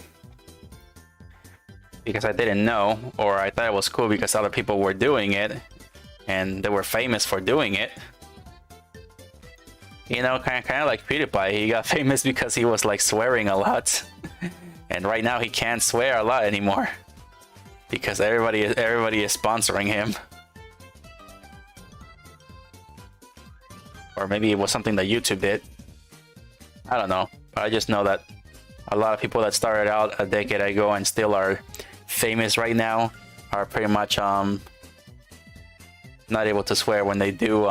because I didn't know, or I thought it was cool because other people were doing it and they were famous for doing it. You know, kind of like PewDiePie. He got famous because he was like swearing a lot, and right now he can't swear a lot anymore because everybody is sponsoring him. Or maybe it was something that YouTube did. I don't know, but I just know that a lot of people that started out a decade ago and still are famous right now are pretty much not able to swear when they do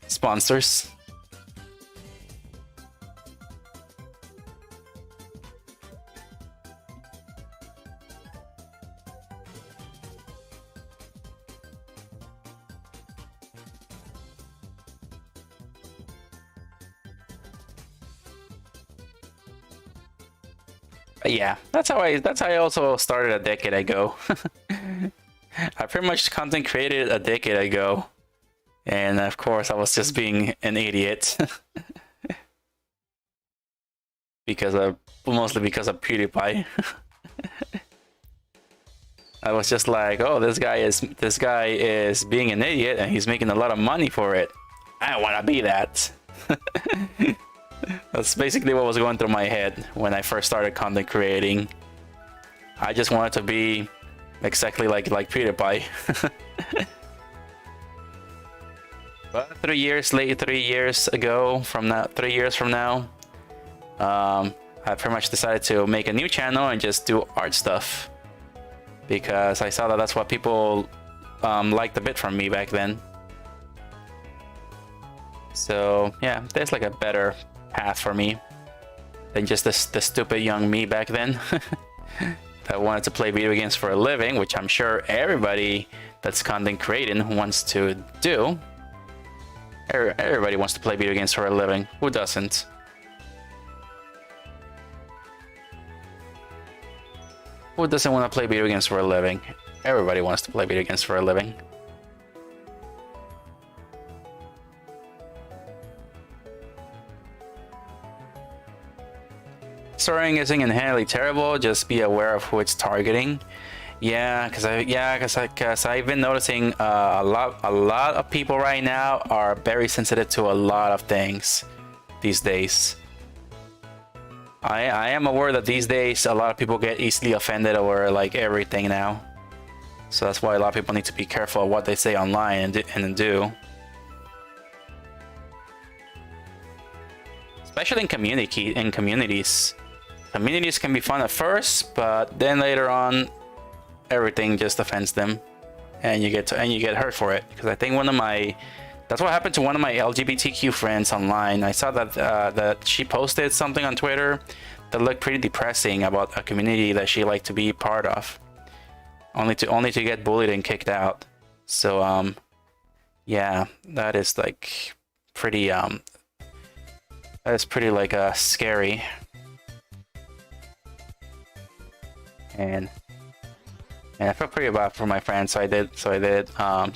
sponsors. Yeah, that's how I also started a decade ago. I pretty much content created a decade ago, and of course I was just being an idiot mostly because of PewDiePie. I was just like, oh, this guy is being an idiot and he's making a lot of money for it. I want to be that. That's basically what was going through my head when I first started content creating. I just wanted to be exactly like PewDiePie. But 3 years from now, I pretty much decided to make a new channel and just do art stuff, because I saw that that's what people liked a bit from me back then. So yeah, there's like a better path for me than just the stupid young me back then that wanted to play video games for a living, which I'm sure everybody that's content creating wants to do. Everybody wants to play video games for a living. Who doesn't? Who doesn't want to play video games for a living? Everybody wants to play video games for a living. Swearing isn't inherently terrible, just be aware of who it's targeting. Yeah, because I've been noticing a lot of people right now are very sensitive to a lot of things these days. I am aware that these days a lot of people get easily offended over like everything now. So that's why a lot of people need to be careful of what they say online and do. Especially in communities. Communities can be fun at first, but then later on everything just offends them, and you get hurt for it. Because I think that's what happened to one of my LGBTQ friends online. I saw that that she posted something on Twitter that looked pretty depressing about a community that she liked to be part of, only to get bullied and kicked out. So yeah, that is like pretty like scary. And I felt pretty bad for my friend, so I did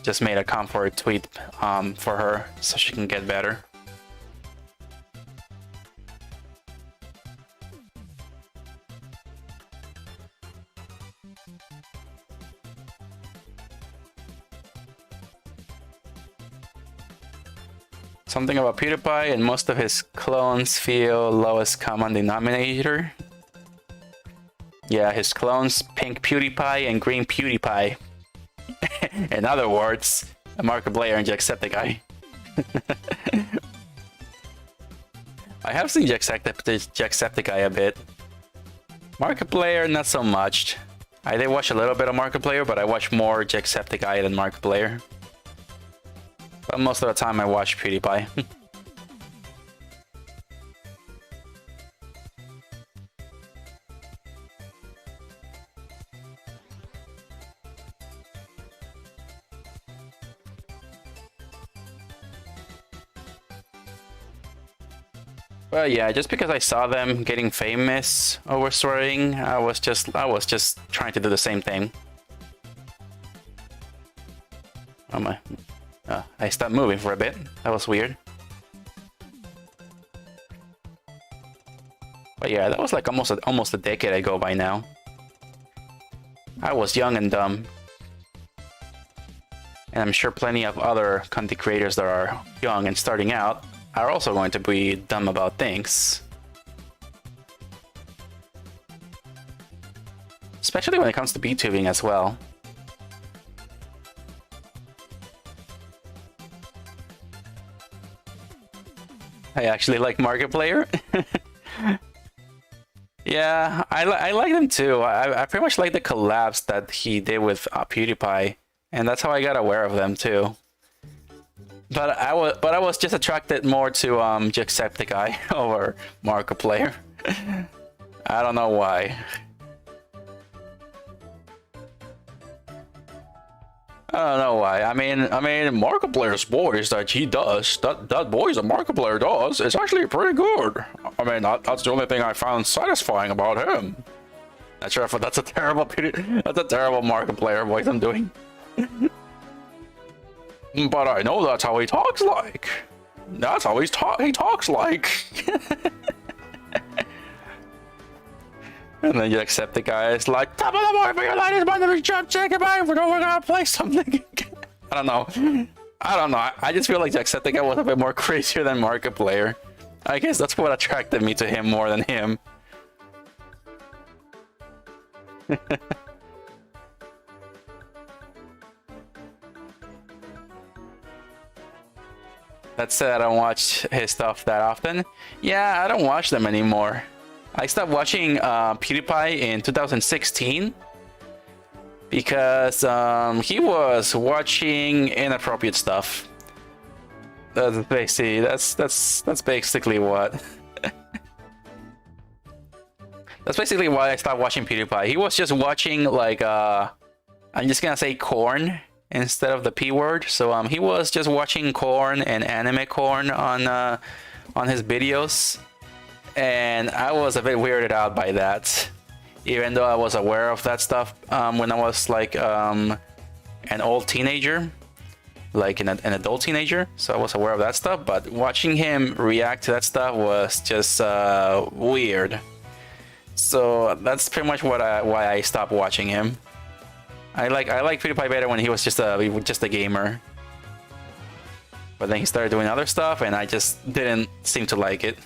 just made a comfort tweet for her so she can get better. Something about PewDiePie and most of his clones feel lowest common denominator. Yeah, his clones, pink PewDiePie and green PewDiePie. In other words, Markiplier and Jacksepticeye. I have seen Jacksepticeye a bit. Markiplier, not so much. I did watch a little bit of Markiplier, but I watch more Jacksepticeye than Markiplier. But most of the time I watch PewDiePie. Well, yeah, just because I saw them getting famous over swearing, I was just trying to do the same thing. Oh my! I stopped moving for a bit. That was weird. But yeah, that was like almost a decade ago by now. I was young and dumb. And I'm sure plenty of other content creators that are young and starting out are also going to be dumb about things. Especially when it comes to VTubing as well. I actually like Markiplier. Yeah, I like them too. I pretty much like the collabs that he did with PewDiePie, and that's how I got aware of them too. But I was just attracted more to Jacksepticeye over Markiplier. I don't know why. I don't know why. I mean, Markiplier's voice that he does, that voice that Markiplier does, is actually pretty good. I mean, that's the only thing I found satisfying about him. Not sure if that's a terrible Markiplier voice I'm doing. But I know that's how he talks like. That's how he talks like. And then Jacksepticeye is like, top of the morning for your latest bundle jump check it out. We're gonna play something. I don't know. I just feel like Jacksepticeye was a bit more crazier than Markiplier. I guess that's what attracted me to him more than him. That said, I don't watch his stuff that often. Yeah, I don't watch them anymore. I stopped watching PewDiePie in 2016 because he was watching inappropriate stuff. That's basically what. That's basically why I stopped watching PewDiePie. He was just watching like I'm just gonna say corn instead of the P word. So he was just watching corn and anime corn on his videos, and I was a bit weirded out by that, even though I was aware of that stuff when I was like an old teenager, like an adult teenager. So I was aware of that stuff, but watching him react to that stuff was just weird. So that's pretty much why I stopped watching him. I like PewDiePie better when he was just a gamer. But then he started doing other stuff, and I just didn't seem to like it.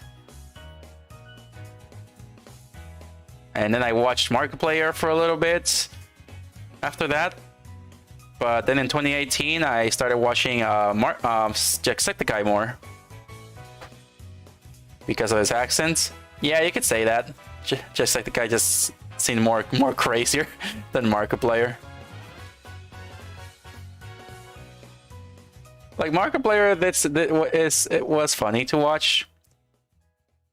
And then I watched Markiplier for a little bit after that. But then in 2018, I started watching Jacksepticeye more. Because of his accent. Yeah, you could say that. Jacksepticeye just seemed more crazier than Markiplier. Like Markiplier, it was funny to watch.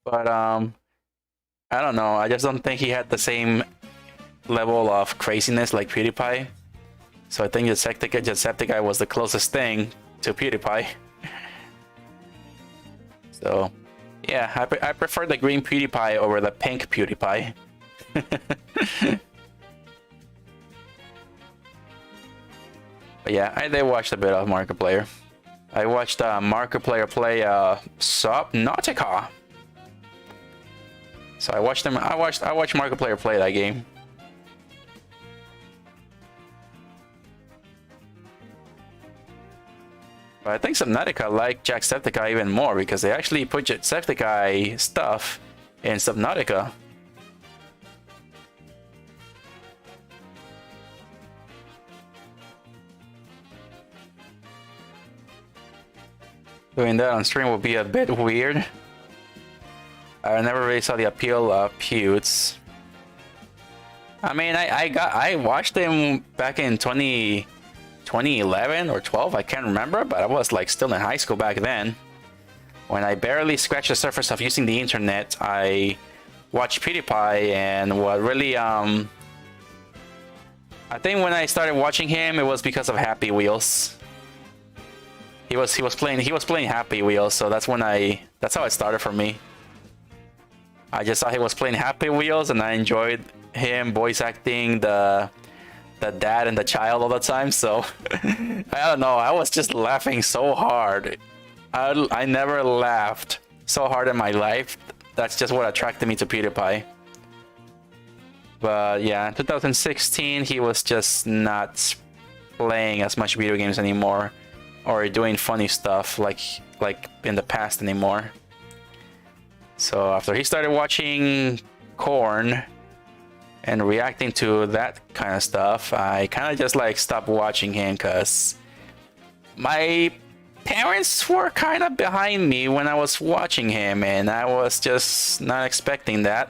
But I don't know. I just don't think he had the same level of craziness like PewDiePie. So I think Jacksepticeye was the closest thing to PewDiePie. So yeah, I prefer the green PewDiePie over the pink PewDiePie. But yeah, I did watch a bit of Markiplier. I watched Markiplier play Subnautica. So I watched Markiplier play that game. But I think Subnautica liked Jacksepticeye even more because they actually put Jacksepticeye stuff in Subnautica. Doing that on stream would be a bit weird. I never really saw the appeal of Pewds. I mean, I watched him back in 2011 or 12, I can't remember, but I was like still in high school back then. When I barely scratched the surface of using the internet, I watched PewDiePie, and what really I think when I started watching him, it was because of Happy Wheels. He was playing Happy Wheels, so that's how it started for me. I just saw he was playing Happy Wheels, and I enjoyed him voice acting the dad and the child all the time. So I don't know, I was just laughing so hard. I never laughed so hard in my life. That's just what attracted me to PewDiePie. But yeah, in 2016 he was just not playing as much video games anymore, or doing funny stuff like in the past anymore. So after he started watching Korn and reacting to that kind of stuff, I kind of just like stopped watching him because my parents were kind of behind me when I was watching him, and I was just not expecting that.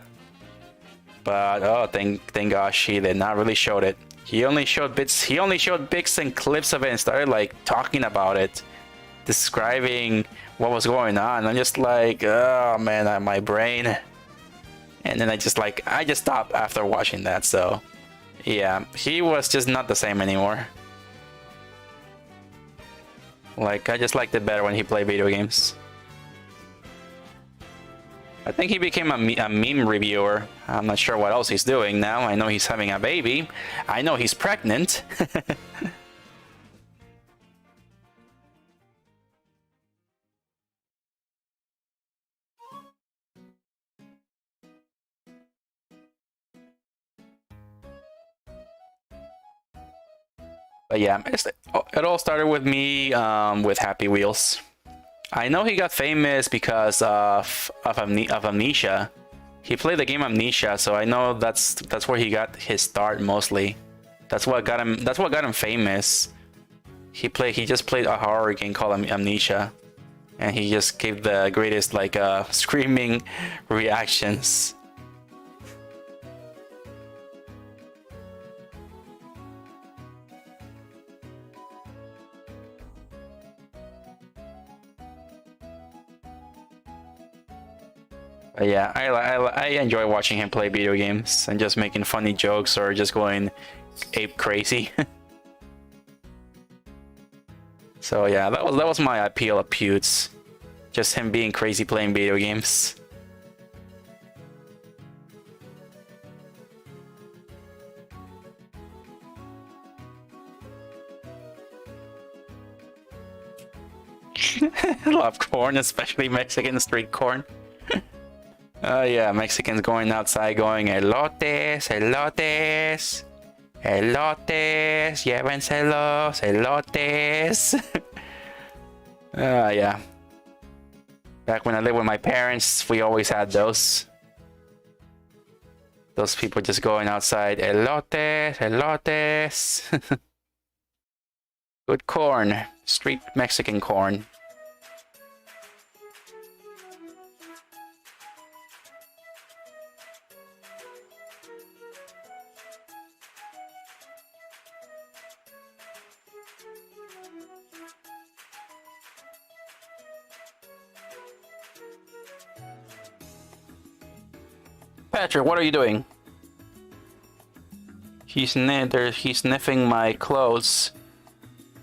But oh, thank gosh, he did not really show it. He only showed bits. He only showed bits and clips of it and started like talking about it, describing what was going on. I'm just like, oh man, my brain. And then I just stopped after watching that. So yeah, he was just not the same anymore. Like, I just liked it better when he played video games. I think he became a meme reviewer. I'm not sure what else he's doing now. I know he's having a baby. I know he's pregnant. But yeah, it all started with me with Happy Wheels. I know he got famous because of Amnesia. He played the game Amnesia, so I know that's where he got his start mostly. That's what got him famous. He just played a horror game called Amnesia, and he just gave the greatest like screaming reactions. But yeah, I enjoy watching him play video games and just making funny jokes or just going ape crazy. So yeah, that was my appeal of Pewds. Just him being crazy playing video games. I love corn, especially Mexican street corn. Oh yeah, Mexicans going outside going elotes, elotes, elotes, llévenselos, elotes. Yeah. Back when I lived with my parents, we always had those. Those people just going outside, elotes, elotes. Good corn, street Mexican corn. Patrick, what are you doing? He's sniffing my clothes.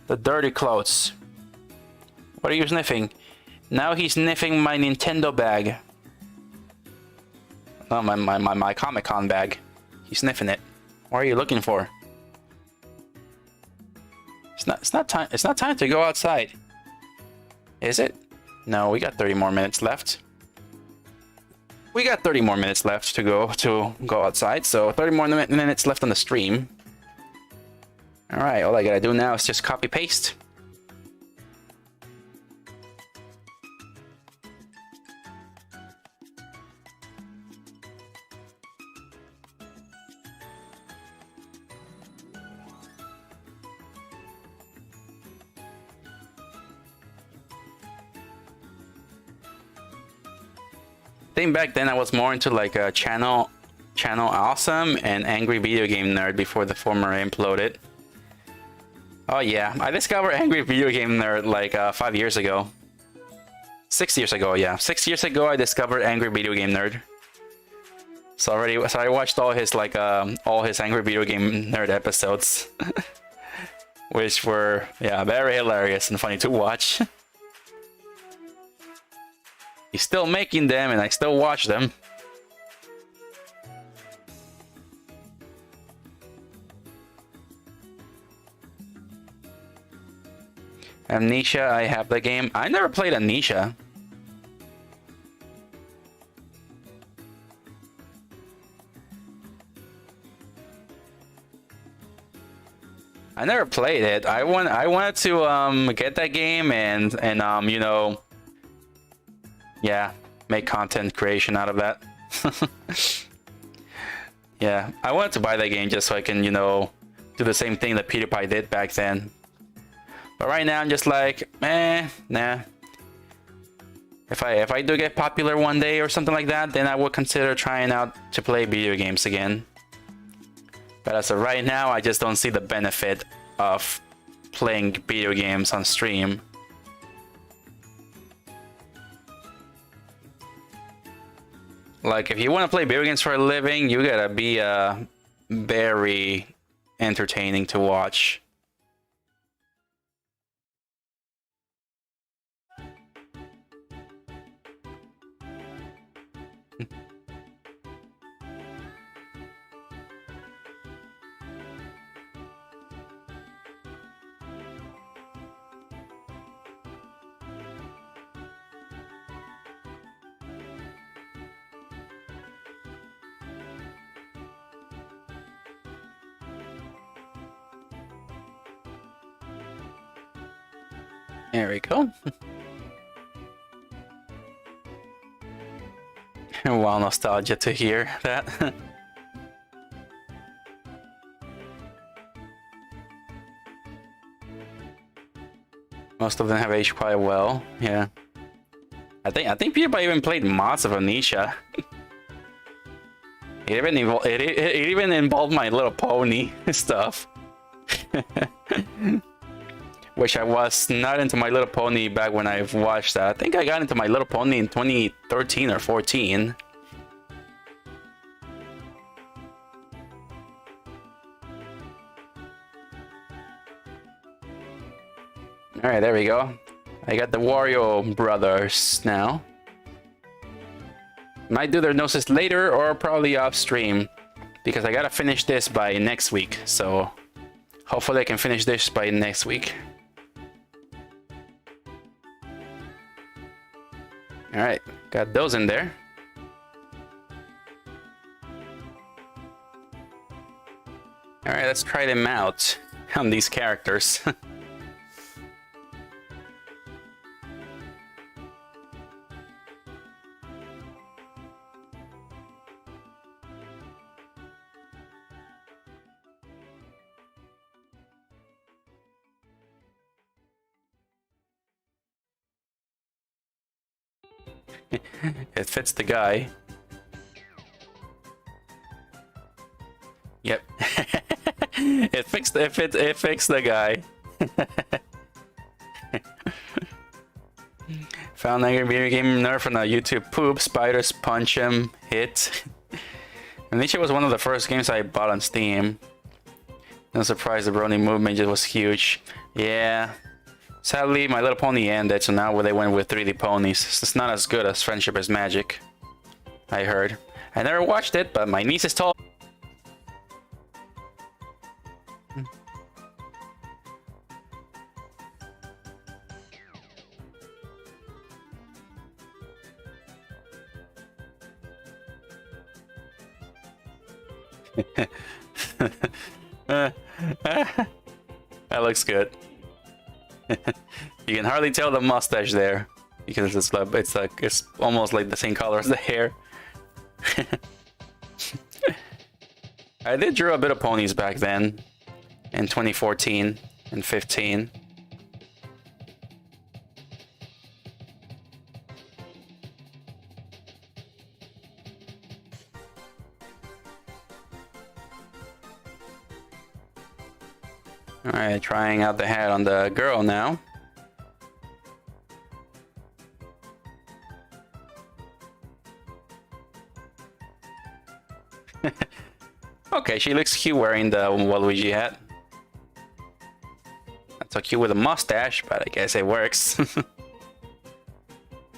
The dirty clothes. What are you sniffing? Now he's sniffing my Nintendo bag. Oh, my Comic-Con bag. He's sniffing it. What are you looking for? It's not time to go outside. Is it? No, we got 30 more minutes left. We got 30 more minutes left to go outside, so 30 more minutes left on the stream. Alright, all I gotta do now is just copy paste. I think back then I was more into like a channel awesome and angry video game nerd before the former imploded. Oh yeah, I discovered angry video game nerd like 5 years ago. 6 years ago, yeah. 6 years ago I discovered angry video game nerd. So I watched all his angry video game nerd episodes. Which were, yeah, very hilarious and funny to watch. He's still making them and I still watch them. Amnesia, I have the game. I never played Amnesia. I never played it. I wanted to get that game and you know, yeah, make content creation out of that. Yeah, I wanted to buy that game just so I can, you know, do the same thing that PewDiePie did back then. But right now I'm just like, nah. If I do get popular one day or something like that, then I would consider trying out to play video games again. But as of right now, I just don't see the benefit of playing video games on stream. Like, if you want to play video games for a living, you gotta be very entertaining to watch. There we go. Wow, nostalgia to hear that. Most of them have aged quite well. Yeah, I think people even played mods of Amnesia. It even involved My Little Pony stuff. Which I was not into My Little Pony back when I watched that. I think I got into My Little Pony in 2013 or 14. Alright, there we go. I got the Wario brothers now. Might do their noses later or probably off stream, because I gotta finish this by next week. So hopefully I can finish this by next week. Alright, got those in there. let's try them out on these characters. It fits the guy. Yep. it fixed the guy. Found angry video game nerf on a YouTube poop. Spiders punch him. Hit. Amnesia was one of the first games I bought on Steam. No surprise the Brony movement just was huge. Yeah. Sadly, My Little Pony ended, so now they went with 3D ponies. It's not as good as Friendship is Magic, I heard. I never watched it, but my niece is told. That looks good. You can hardly tell the mustache there because it's almost like the same color as the hair. I did draw a bit of ponies back then in 2014 and 15. Alright, trying out the hat on the girl now. Okay, she looks cute wearing the Waluigi hat. Not so cute with a mustache, but I guess it works.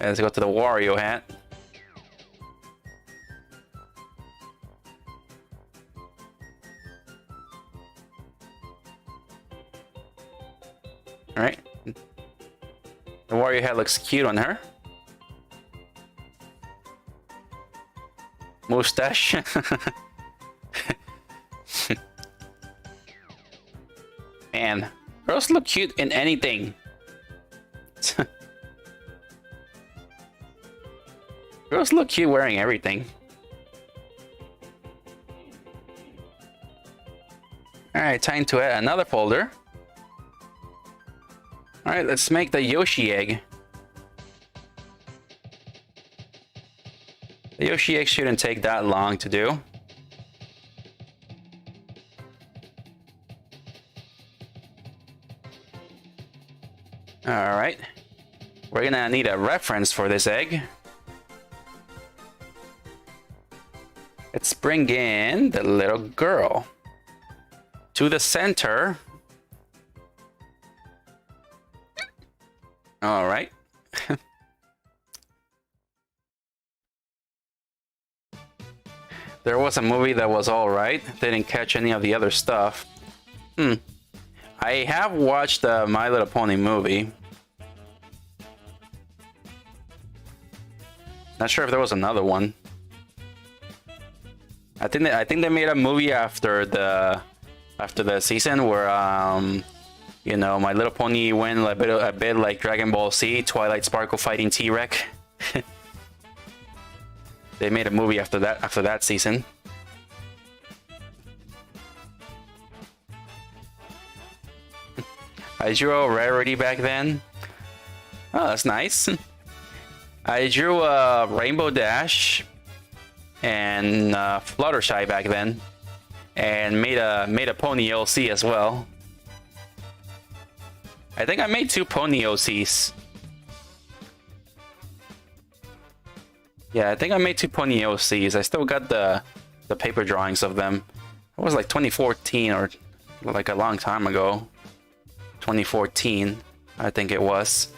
Let's go to the Wario hat. Alright. The Wario hat looks cute on her. Mustache. Man, girls look cute in anything. Girls look cute wearing everything. Alright, time to add another folder. Alright, let's make the Yoshi egg. The Yoshi egg shouldn't take that long to do. Alright. We're gonna need a reference for this egg. Let's bring in the little girl. To the center. Alright. There was a movie that was alright. Didn't catch any of the other stuff. I have watched the My Little Pony movie. Not sure if there was another one. I think they made a movie after the season where you know, My Little Pony went a bit like Dragon Ball Z, Twilight Sparkle fighting T-Rex. They made a movie after that season. I drew a Rarity back then. Oh, that's nice. I drew a Rainbow Dash and Fluttershy back then, and made a Pony OC as well. I think I made 2 Pony OCs. Yeah, I think I made 2 Pony OCs. I still got the paper drawings of them. It was like 2014 or like a long time ago. 2014, I think it was.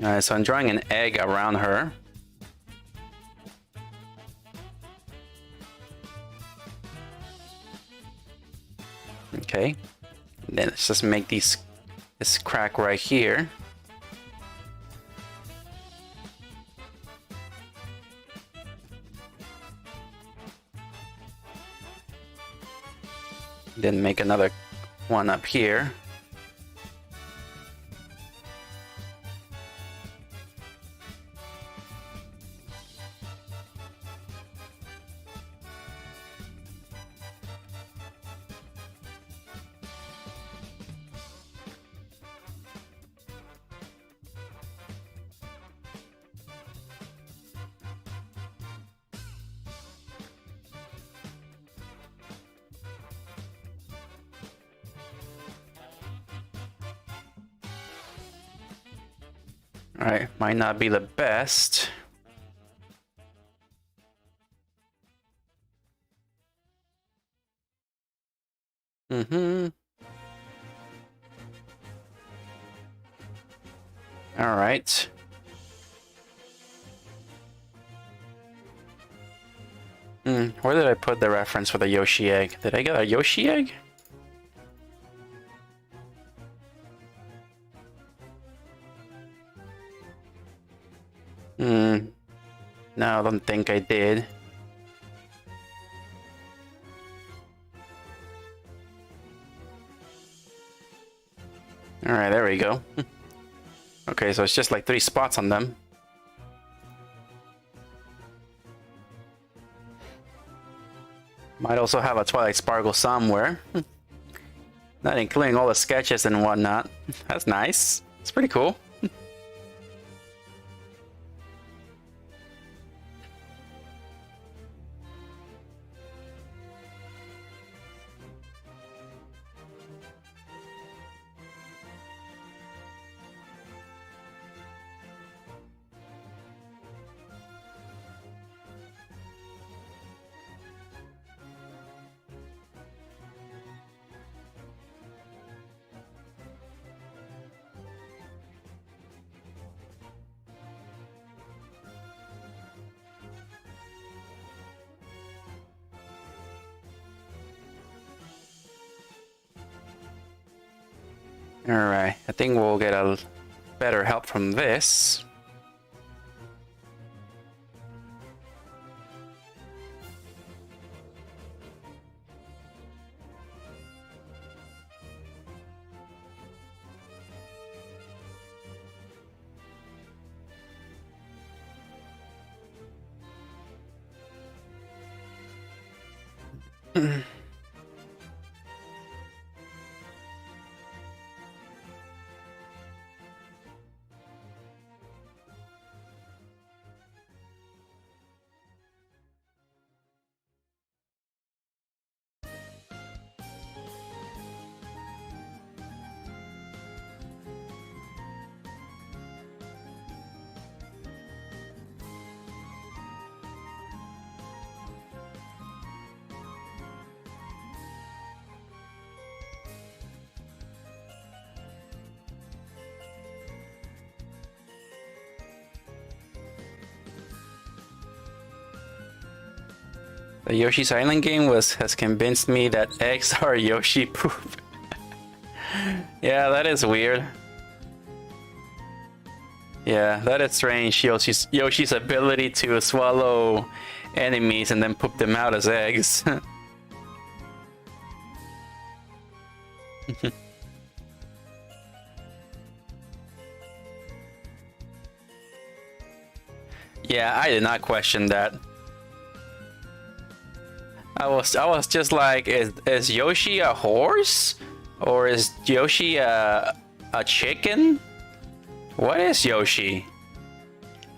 Alright, so I'm drawing an egg around her. Okay. And then let's just make this this crack right here. Then make another one up here. Alright, might not be the best. Alright. Where did I put the reference for the Yoshi egg? Did I get a Yoshi egg? No, I don't think I did. Alright, there we go. Okay, so it's just like 3 spots on them. Might also have a Twilight Sparkle somewhere. Not including all the sketches and whatnot. That's nice. It's pretty cool. Alright, I think we'll get a better help from this. The Yoshi's Island game has convinced me that eggs are Yoshi poop. Yeah, that is weird. Yeah, that is strange. Yoshi's ability to swallow enemies and then poop them out as eggs. Yeah, I did not question that. I was just like, is Yoshi a horse? Or is Yoshi a chicken? What is Yoshi?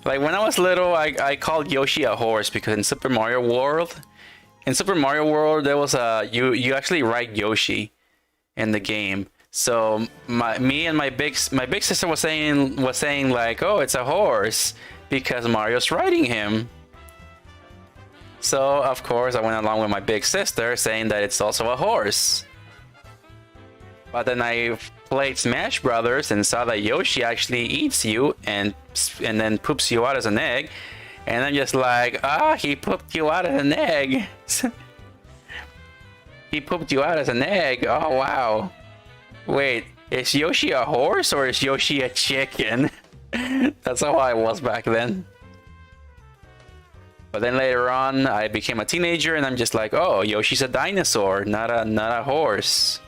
Like when I was little, I called Yoshi a horse because in Super Mario World, there was a you actually ride Yoshi in the game. So me and my big sister was saying like, oh, it's a horse because Mario's riding him. So of course I went along with my big sister saying that it's also a horse. But then I played Smash Brothers and saw that Yoshi actually eats you and then poops you out as an egg. And I'm just like, he pooped you out as an egg. He pooped you out as an egg. Oh wow. Wait, is Yoshi a horse or is Yoshi a chicken? That's how I was back then. But then later on, I became a teenager, and I'm just like, oh, Yoshi's a dinosaur, not a horse.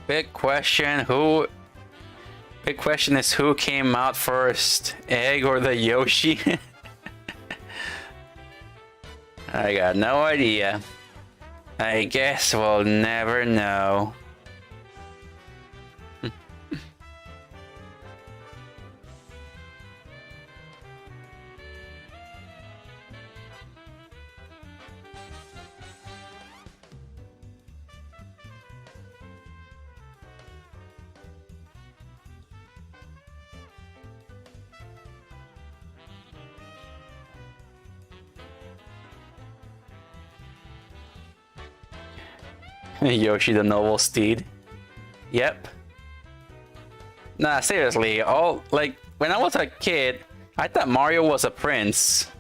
Big question is who came out first, egg or the Yoshi? I got no idea. I guess we'll never know. Yoshi the noble steed. Yep. Nah, seriously, when I was a kid, I thought Mario was a prince.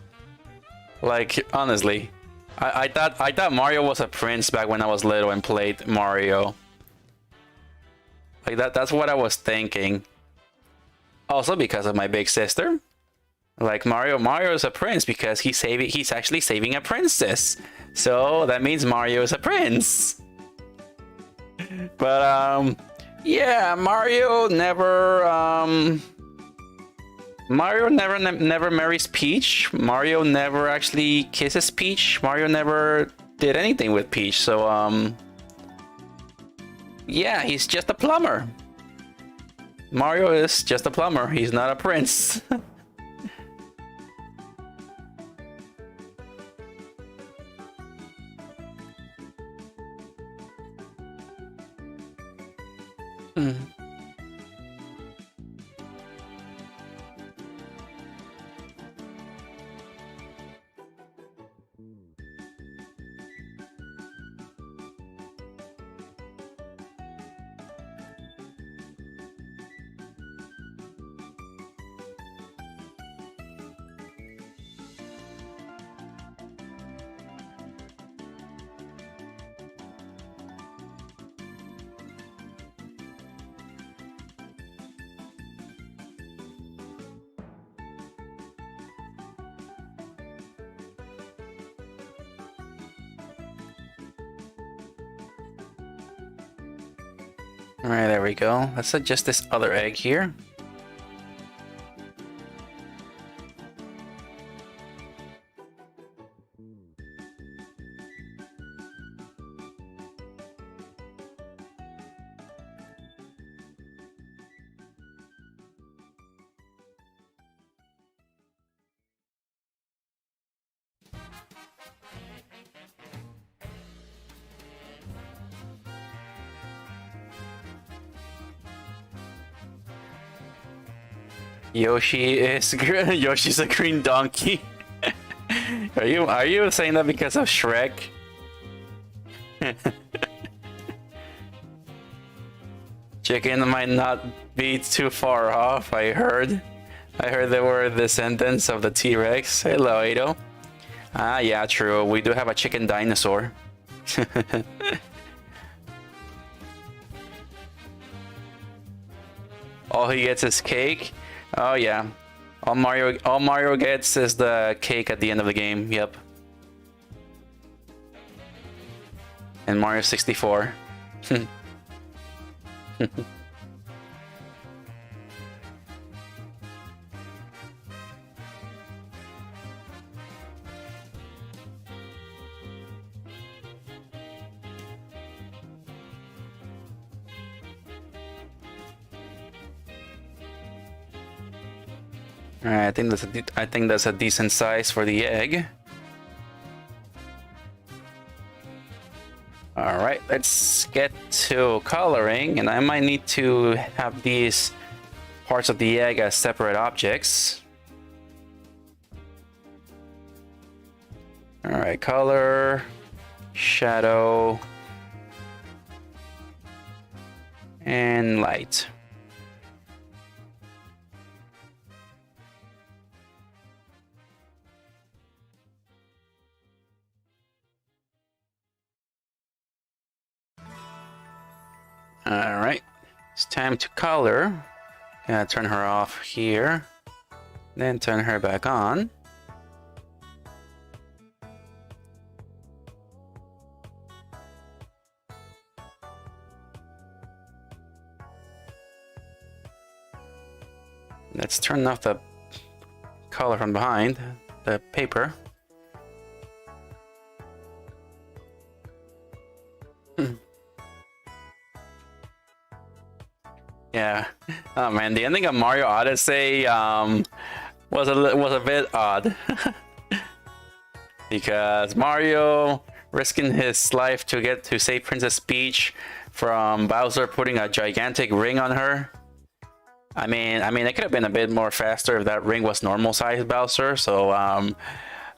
Like, honestly. I thought Mario was a prince back when I was little and played Mario. Like that's what I was thinking. Also because of my big sister. Like Mario is a prince because he's actually saving a princess. So that means Mario is a prince. But yeah, Mario never marries Peach. Mario never actually kisses Peach. Mario never did anything with Peach. So yeah, he's just a plumber. Mario is just a plumber. He's not a prince. Alright, there we go. Let's adjust this other egg here. Yoshi's a green donkey. Are you saying that because of Shrek? Chicken might not be too far off, I heard. I heard they were descendants of the T-Rex. Hello, Ado. Ah, yeah, true. We do have a chicken dinosaur. All he gets is cake. Oh yeah, all Mario gets is the cake at the end of the game. Yep. And Mario 64. Alright, I think that's a decent size for the egg. All right, let's get to coloring, and I might need to have these parts of the egg as separate objects. All right, color, shadow, and light. All right, it's time to color. Gonna turn her off here, then turn her back on. Let's turn off the color from behind the paper. Yeah. Oh man, the ending of Mario Odyssey was a bit odd. Because Mario risking his life to save Princess Peach from Bowser putting a gigantic ring on her. I mean, it could have been a bit more faster if that ring was normal size Bowser. So I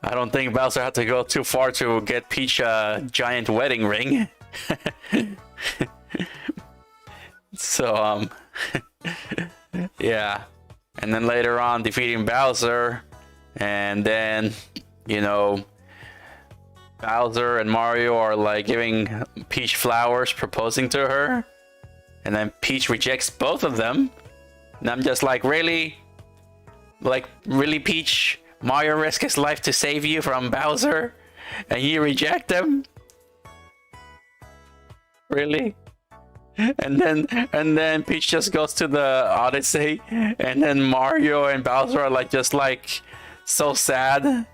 don't think Bowser had to go too far to get Peach a giant wedding ring. So yeah, and then later on defeating Bowser, and then you know Bowser and Mario are like giving Peach flowers, proposing to her, and then Peach rejects both of them. And I'm just like, really? Like, really, Peach? Mario risked his life to save you from Bowser, and you reject him? Really? And then Peach just goes to the Odyssey, and then Mario and Bowser are like just like so sad.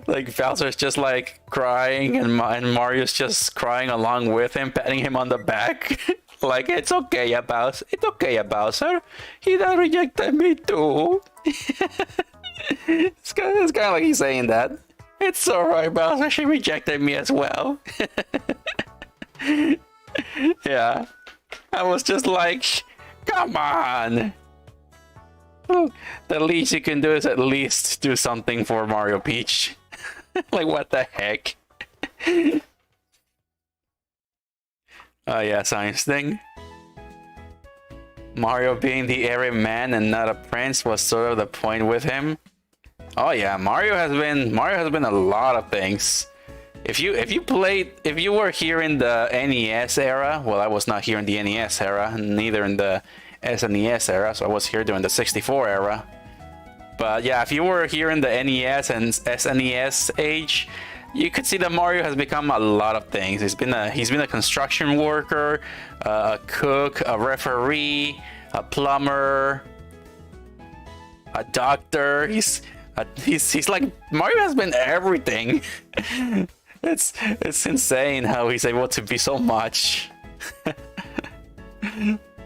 Like Bowser's just like crying, and Mario's just crying along with him, patting him on the back. Like, it's okay, Bowser. It's okay, Bowser. He done rejected me too. It's kind of like he's saying that. It's alright, Bowser. She rejected me as well. Yeah. I was just like, come on. The least you can do is at least do something for Mario Peach. Like, what the heck? Oh yeah, science thing. Mario being the errand man and not a prince was sort of the point with him. Oh yeah, Mario has been a lot of things. If you were here in the NES era, well, I was not here in the NES era, neither in the SNES era, so I was here during the 64 era. But yeah, if you were here in the NES and SNES age, you could see that Mario has become a lot of things. He's been a construction worker, a cook, a referee, a plumber, a doctor. He's like, Mario has been everything. It's insane how he's able to be so much.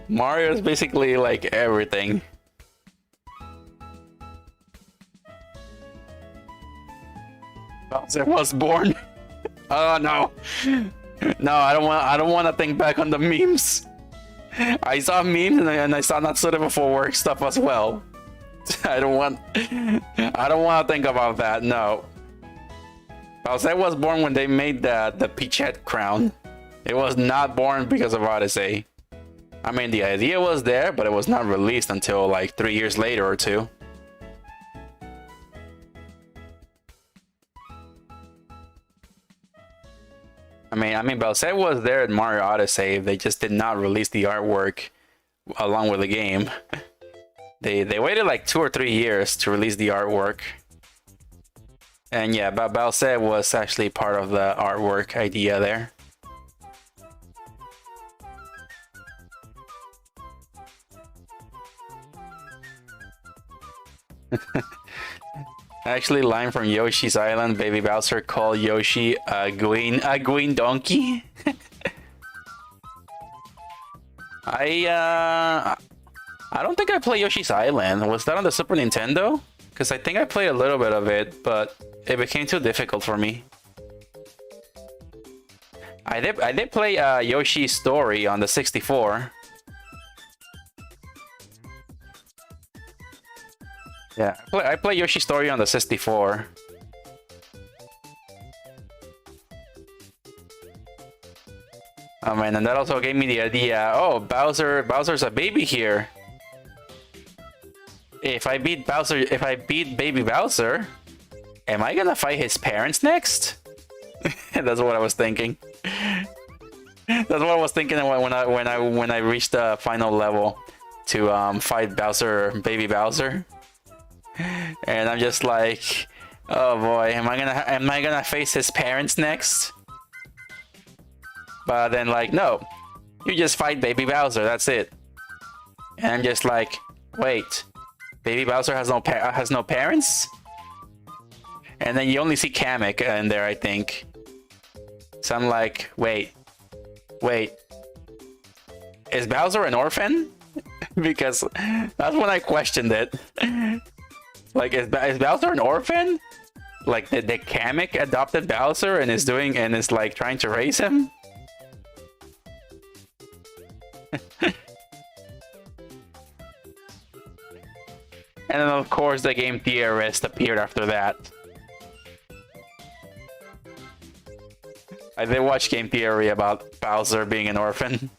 Mario is basically like everything. Bowser was born. Oh no. No, I don't want to think back on the memes. I saw memes and I saw not suitable for work stuff as well. I don't want to think about that. No. Bowser was born when they made the Peachette crown. It was not born because of Odyssey. I mean, the idea was there, but it was not released until like 3 years later or 2. I mean, Bowser was there at Mario Odyssey. They just did not release the artwork along with the game. They waited like 2 or 3 years to release the artwork. And yeah, Bowser was actually part of the artwork idea there. Actually, line from Yoshi's Island, Baby Bowser called Yoshi a green donkey. I don't think I played Yoshi's Island. Was that on the Super Nintendo? Because I think I played a little bit of it, but it became too difficult for me. I did play Yoshi's Story on the 64. Yeah, I play Yoshi's Story on the 64. Oh man, and that also gave me the idea. Oh, Bowser's a baby here. If I beat Baby Bowser, am I gonna fight his parents next? That's what I was thinking. That's what I was thinking when I reached the final level to fight Baby Bowser. And I'm just like, oh boy, am I gonna face his parents next? But then like, no, you just fight Baby Bowser. That's it. And I'm just like, wait, Baby Bowser has no parents? And then you only see Kamek in there, I think. So I'm like, wait, is Bowser an orphan? Because that's when I questioned it. Like, is Bowser an orphan? Like, the Kamek adopted Bowser and is like trying to raise him? And then of course the game theorist appeared after that. I did watch game theory about Bowser being an orphan.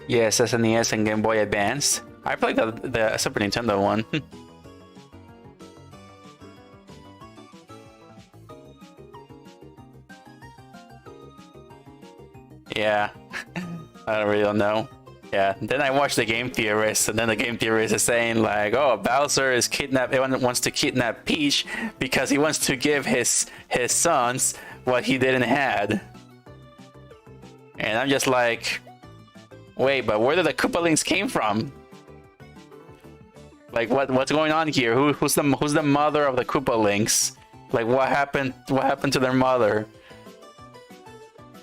Yes, SNES and Game Boy Advance. I played the Super Nintendo one. Yeah, I really don't know. Yeah, then I watched the game theorist, and then the game theorist is saying like, "Oh, Bowser is wants to kidnap Peach because he wants to give his sons what he didn't had." And I'm just like, wait, but where did the Koopalings came from? Like, what's going on here? Who's the mother of the Koopalings? Like, what happened to their mother?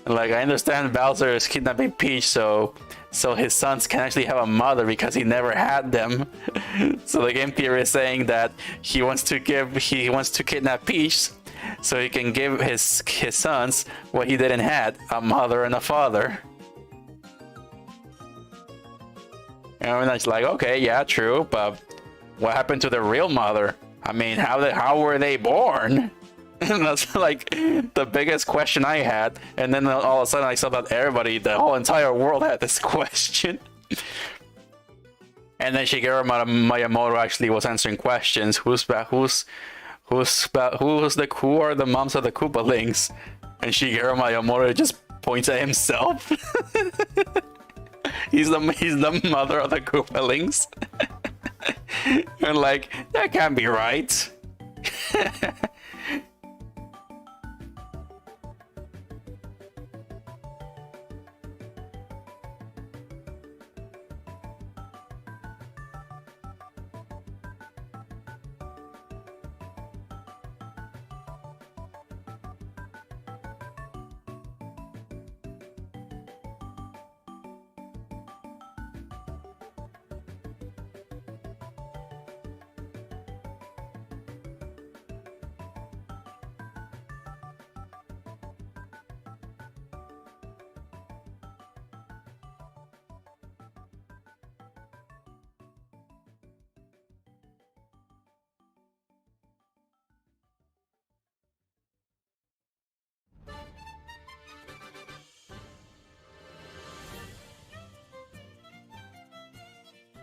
Like, I understand Bowser is kidnapping Peach, so his sons can actually have a mother because he never had them. So the game theory is saying that he wants to kidnap Peach, so he can give his sons what he didn't had, a mother and a father. And I'm just like, okay, yeah, true, but what happened to the real mother? I mean, how were they born? And that's like the biggest question I had. And then all of a sudden I saw that the whole entire world had this question. And then Shigeru Miyamoto actually was answering questions. Who are the moms of the Koopalings? And Shigeru Miyamoto just points at himself. He's the mother of the Koopalings. And like, that can't be right.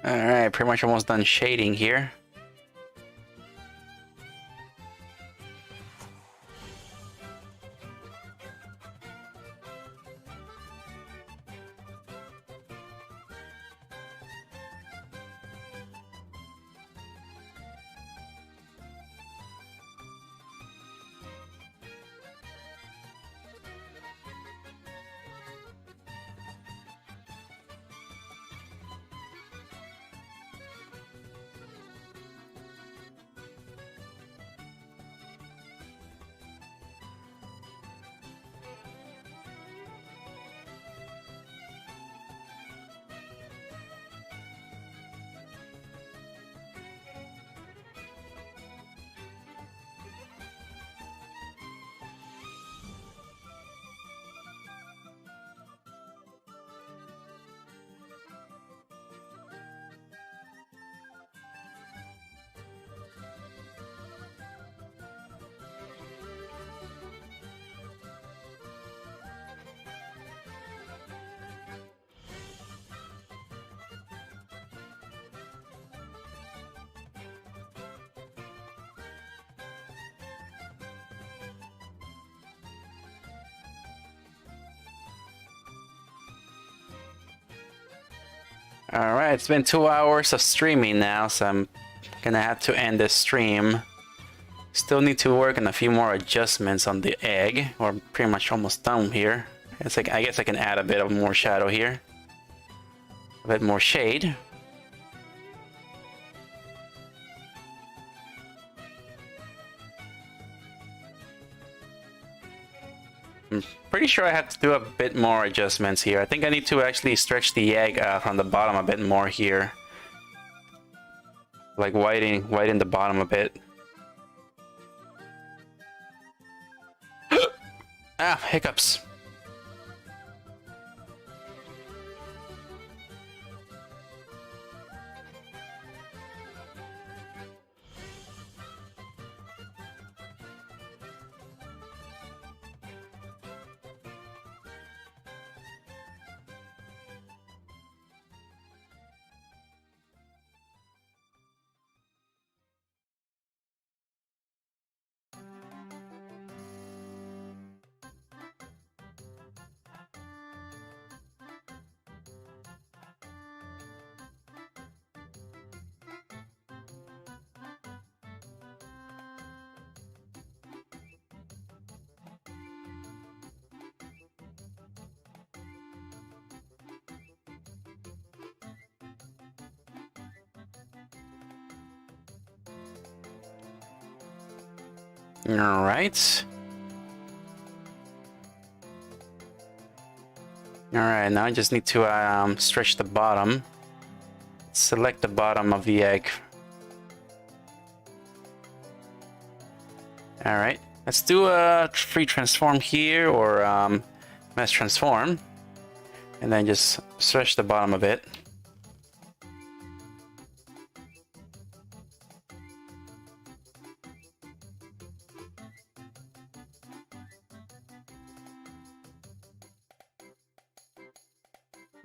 Alright, pretty much almost done shading here. Alright, it's been 2 hours of streaming now, so I'm gonna have to end this stream. Still need to work on a few more adjustments on the egg. We're pretty much almost done here. It's like, I guess I can add a bit of more shadow here. A bit more shade. I'm pretty sure I have to do a bit more adjustments here. I think I need to actually stretch the egg from the bottom a bit more here. Like widen the bottom a bit. Ah, hiccups. All right. All right, now I just need to stretch the bottom. Select the bottom of the egg. All right, let's do a free transform here, or mass transform, and then just stretch the bottom a bit.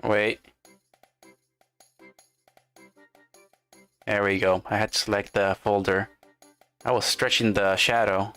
Wait. There we go. I had to select the folder. I was stretching the shadow.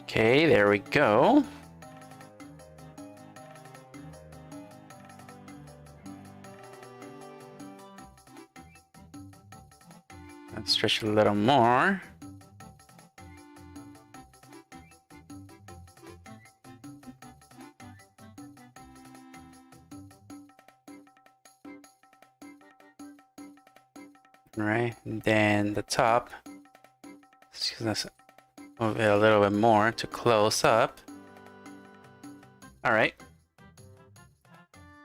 Okay, there we go. Let's stretch a little more. Right, and then the top. Let's move it a little bit more to close up. All right.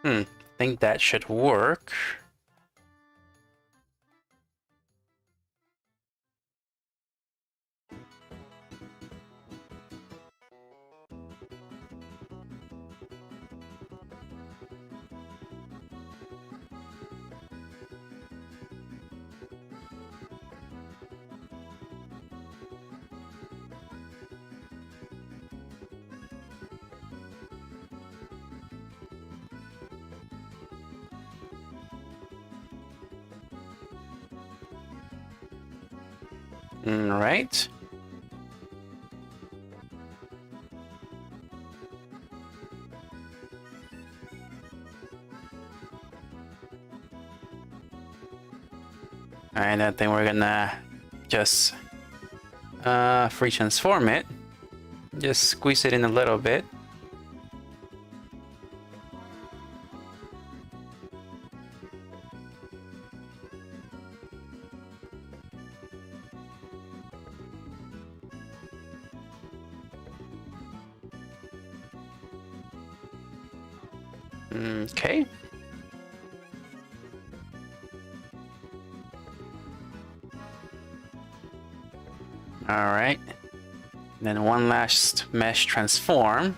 I think that should work. All right. And I think we're gonna just free transform it. Just squeeze it in a little bit. Okay. All right. Then one last mesh transform.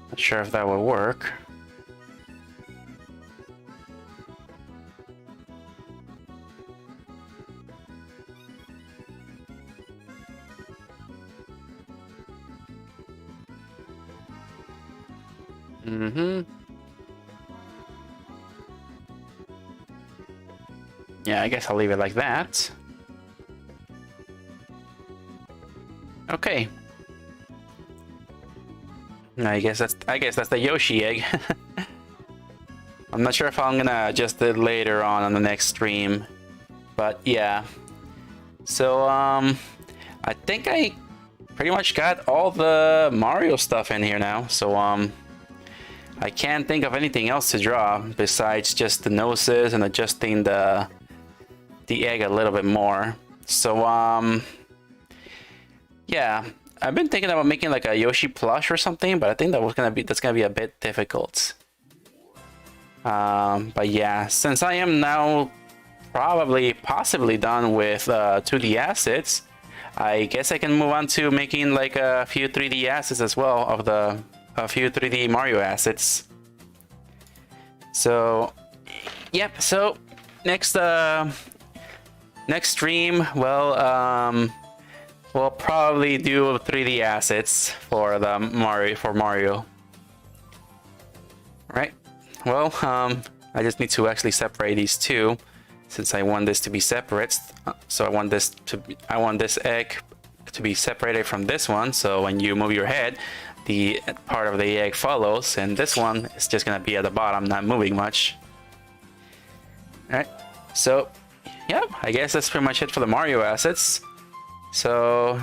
Not sure if that will work. Yeah, I guess I'll leave it like that. Okay. I guess that's the Yoshi egg. I'm not sure if I'm gonna adjust it later on the next stream, but yeah. So I think I pretty much got all the Mario stuff in here now. So I can't think of anything else to draw besides just the noses and adjusting the egg a little bit more. So yeah. I've been thinking about making like a Yoshi plush or something, but I think that's gonna be a bit difficult. But yeah, since I am now possibly done with 2D assets, I guess I can move on to making like a few 3D assets as well of a few 3D Mario assets. So yep. So next stream, well, we'll probably do 3D assets for the Mario. Right. Well, I just need to actually separate these two, since I want this to be separate. So I want this egg to be separated from this one. So when you move your head, the part of the egg follows, and this one is just gonna be at the bottom, not moving much. All right. So, yeah, I guess that's pretty much it for the Mario assets. So,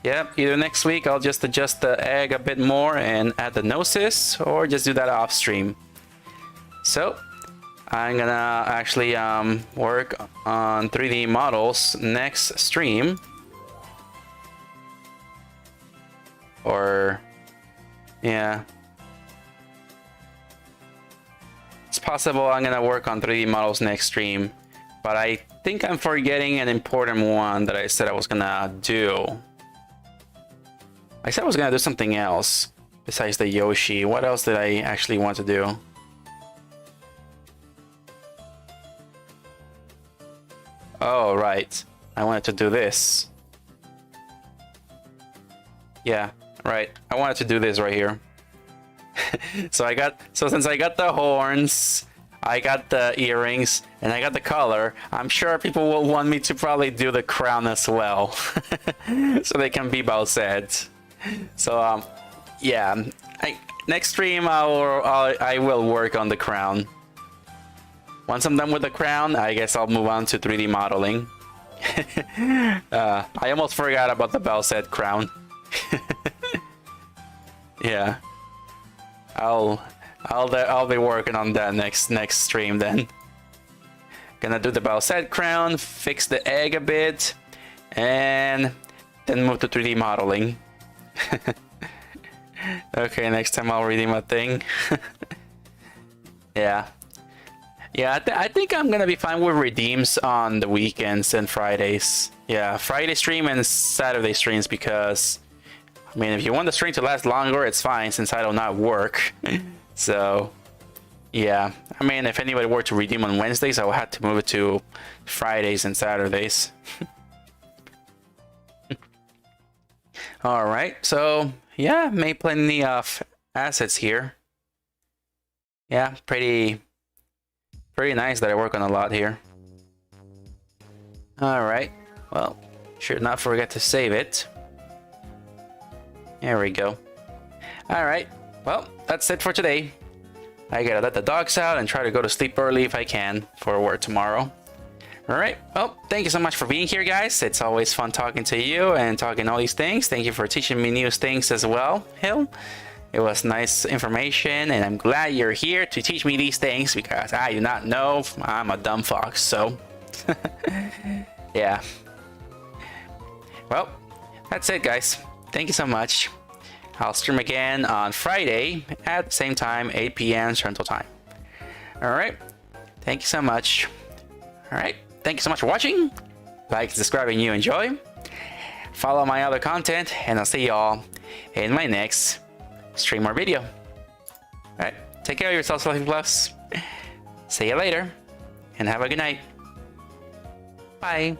yeah, either next week I'll just adjust the egg a bit more and add the noses, or just do that off stream. So, I'm gonna actually work on 3D models next stream. Or, yeah. It's possible I'm gonna work on 3D models next stream. But I think I'm forgetting an important one that I said I was gonna do. I said I was gonna do something else besides the Yoshi. What else did I actually want to do? Oh, right. I wanted to do this. Yeah, right. I wanted to do this right here. So since I got the horns, I got the earrings and I got the collar. I'm sure people will want me to probably do the crown as well. So they can be both sets. So yeah, next stream I will work on the crown. Once I'm done with the crown, I guess I'll move on to 3D modeling. I almost forgot about the bell set crown. Yeah, I'll be working on that next stream then. Gonna do the bell set crown, fix the egg a bit, and then move to 3D modeling. Okay, next time I'll redeem a thing. Yeah. Yeah, I think I'm gonna be fine with redeems on the weekends and Fridays. Yeah, Friday stream and Saturday streams, because I mean, if you want the stream to last longer, it's fine since I do not work. So yeah, I mean, if anybody were to redeem on Wednesdays, I would have to move it to Fridays and Saturdays. All right, so yeah, made plenty of assets here. Yeah, pretty nice that I work on a lot here. All right, well, should not forget to save it. There we go. All right, well, that's it for today. I gotta let the dogs out and try to go to sleep early if I can for work tomorrow. All right, well, thank you so much for being here, guys. It's always fun talking to you and talking all these things. Thank you for teaching me new things as well, Hill. It was nice information, and I'm glad you're here to teach me these things, because I do not know. I'm a dumb fox, so yeah. Well, that's it, guys. Thank you so much. I'll stream again on Friday at the same time, 8 p.m. Central Time. All right. Thank you so much. All right. Thank you so much for watching. Like and subscribe if you enjoy. Follow my other content, and I'll see y'all in my next stream or video. All right. Take care of yourselves, Fluffy Fluffs. See you later, and have a good night. Bye.